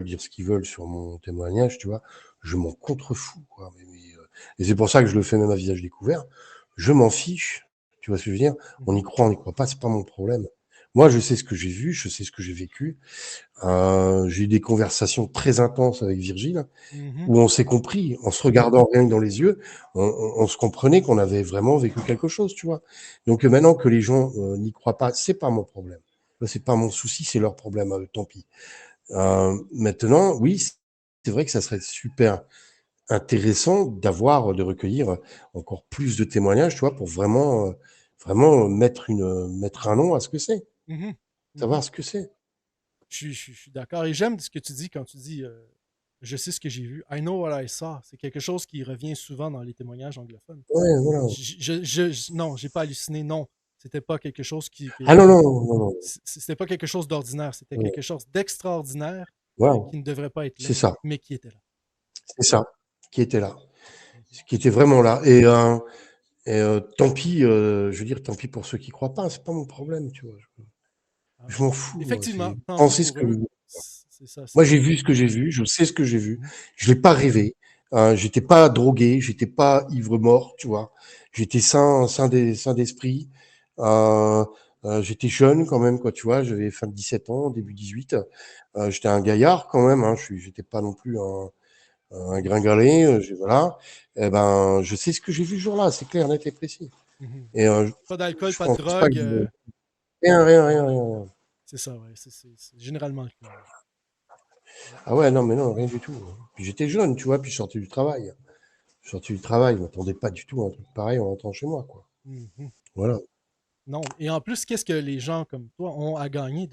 dire ce qu'ils veulent sur mon témoignage, tu vois. Je m'en contrefous, quoi. Et c'est pour ça que je le fais même à visage découvert. Je m'en fiche. Tu vois ce que je veux dire? Mhm, On n'y croit pas, c'est pas mon problème. Moi, je sais ce que j'ai vu, je sais ce que j'ai vécu. J'ai eu des conversations très intenses avec Virgile mhm, où on s'est compris, en se regardant rien que dans les yeux, on se comprenait qu'on avait vraiment vécu quelque chose, tu vois. Donc maintenant que les gens n'y croient pas, c'est pas mon problème. C'est pas mon souci, c'est leur problème, tant pis. Maintenant, oui, c'est vrai que ça serait super intéressant de recueillir encore plus de témoignages, tu vois, pour vraiment mettre un nom à ce que c'est, mhm, mhm. savoir ce que c'est. Je suis d'accord. Et j'aime ce que tu dis quand tu dis je sais ce que j'ai vu. I know what I saw. C'est quelque chose qui revient souvent dans les témoignages anglophones. Ouais, voilà. Non, j'ai pas halluciné. Non, c'était pas quelque chose Ah non, non, non, non. c'était pas quelque chose d'ordinaire. C'était Non. quelque chose d'extraordinaire Voilà, qui ne devrait pas être c'est là, ça, mais qui était là. c'est ça, qui était là, Mhm. qui était vraiment là. Tant pis, je veux dire, tant pis pour ceux qui croient pas, c'est pas mon problème, tu vois. Ah, Je m'en fous, moi. effectivement, C'est tant pis penser ce pour que eux. vous. C'est ça. Moi, j'ai vu ce que j'ai vu, je sais ce que j'ai vu. Mhm, Je l'ai pas rêvé. J'étais pas drogué, j'étais pas ivre mort, tu vois. J'étais sain d'esprit. Euh, J'étais jeune quand même, quoi, tu vois. J'avais fin de 17 ans, début 18. J'étais un gaillard quand même. Hein. J'étais pas non plus un mhm, gringalet. Voilà. Eh ben, je sais ce que j'ai vu ce jour-là. C'est clair, net et précis. mhm. Et Pas d'alcool, je pas de pense pas que drogue. rien, rien, rien, rien, rien. C'est ça, ouais. C'est généralement le cas. Ouais. Ah ouais, non, mais non, rien du tout. Puis j'étais jeune, tu vois, puis je sortais du travail. Je sortais du travail, je m'attendais pas du tout à un truc pareil en rentrant chez moi, quoi. Mhm. Voilà. Non. Et en plus, qu'est-ce que les gens comme toi ont à gagner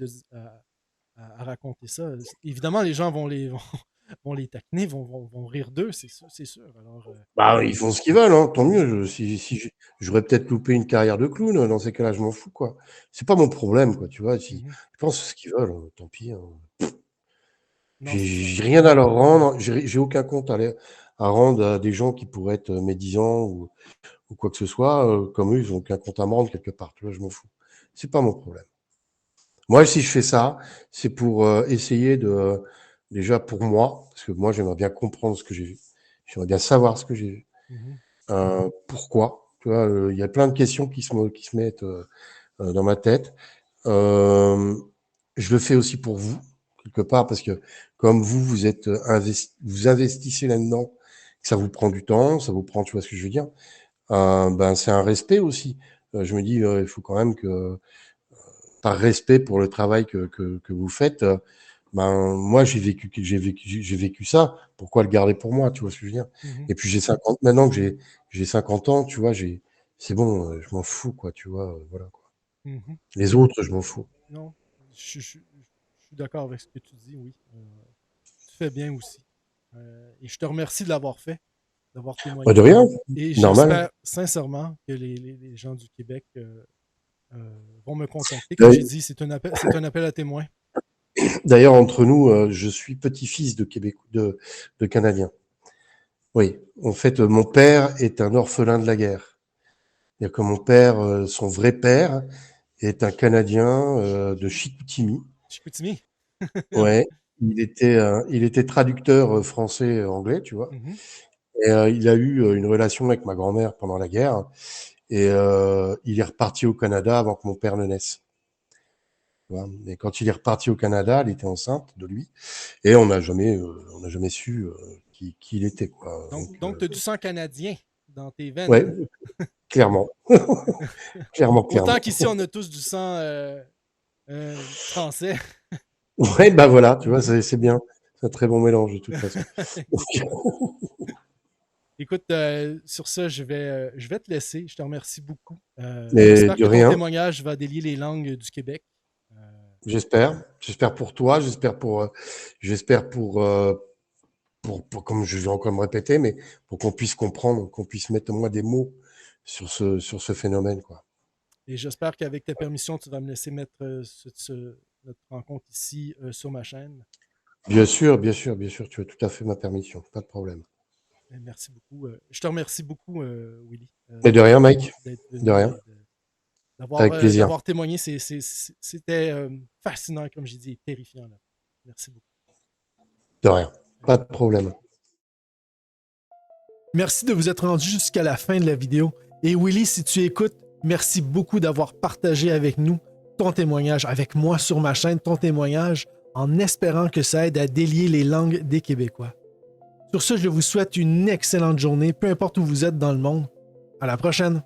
à raconter ça? Évidemment, les gens vont les taquiner, vont rire d'eux, c'est sûr. Alors, Bah, ils font ce qu'ils veulent, hein, tant mieux. J'aurais peut-être loupé une carrière de clown, dans ces cas-là, je m'en fous, quoi. C'est pas mon problème, quoi, tu vois. Si mhm. ils pensent ce qu'ils veulent, tant pis. Hein. Non, c'est ça. J'ai rien à leur rendre, j'ai aucun compte à rendre à des gens qui pourraient être médisants ou quoi que ce soit. Comme eux, ils ont aucun compte à me rendre quelque part, tu vois, je m'en fous. C'est pas mon problème. Moi, si je fais ça, c'est pour essayer déjà pour moi, parce que moi, j'aimerais bien comprendre ce que j'ai vu. J'aimerais bien savoir ce que j'ai vu. Mhm, Pourquoi? Tu vois, il y a plein de questions qui se mettent dans ma tête. Euh, je le fais aussi pour vous, quelque part, parce que comme vous êtes vous investissez là-dedans, que ça vous prend du temps, ça vous prend, tu vois ce que je veux dire, ben c'est un respect aussi. Je me dis, il faut quand même que, par respect pour le travail que vous faites, ben moi j'ai vécu ça. Pourquoi le garder pour moi, tu vois ce que je veux dire? mhm, Et puis j'ai 50 maintenant que j'ai 50 ans, tu vois, c'est bon, je m'en fous quoi, tu vois, voilà quoi. mhm. Les autres, je m'en fous. Non, je suis d'accord avec ce que tu dis, oui. Tu fais bien aussi. Et je te remercie de l'avoir fait, d'avoir Pas de témoigné. rien, Et normal. j'espère sincèrement que les gens du Québec vont me contacter. Comme j'ai D'ailleurs, dit, c'est un appel à témoins. d'ailleurs, entre nous, je suis petit-fils de Québec, de Canadiens. Oui, en fait, mon père est un orphelin de la guerre. C'est-à-dire que mon père, son vrai père, est un Canadien de Chicoutimi. Chicoutimi. Ouais, il était traducteur français-anglais, tu vois. Mhm, Et il a eu une relation avec ma grand-mère pendant la guerre. Et il est reparti au Canada avant que mon père ne naisse. Tu vois. Et quand il est reparti au Canada, elle était enceinte de lui. Et on n'a jamais su qui il était, quoi. donc tu as du sang canadien dans tes Ouais, veines. clairement, clairement, Autant clairement. qu'ici, on a tous du sang français. Ouais, bah voilà, tu vois, c'est bien. C'est un très bon mélange de toute façon. Écoute, sur ça, je vais te laisser. Je te remercie beaucoup. Mais J'espère de que ton rien, témoignage va délier les langues du Québec. Euh, j'espère. J'espère pour toi, j'espère pour, comme je vais encore me répéter, mais pour qu'on puisse comprendre, qu'on puisse mettre au moins des mots sur ce phénomène, quoi. et j'espère qu'avec ta permission, tu vas me laisser mettre notre rencontre ici sur ma chaîne. Bien sûr, bien sûr, bien sûr, tu as tout à fait ma permission, pas de problème. Merci beaucoup. Je te remercie beaucoup, Willy, Mais de rien, Mike, d'être de venu rien, et avec plaisir. d'avoir témoigné. C'était fascinant, comme j'ai dit, et terrifiant. Là. Merci beaucoup. De rien, pas de problème. Merci de vous être rendu jusqu'à la fin de la vidéo. Et Willy, si tu écoutes, merci beaucoup d'avoir partagé avec nous ton témoignage, avec moi sur ma chaîne, ton témoignage, en espérant que ça aide à délier les langues des Québécois. Sur ce, je vous souhaite une excellente journée, peu importe où vous êtes dans le monde. À la prochaine!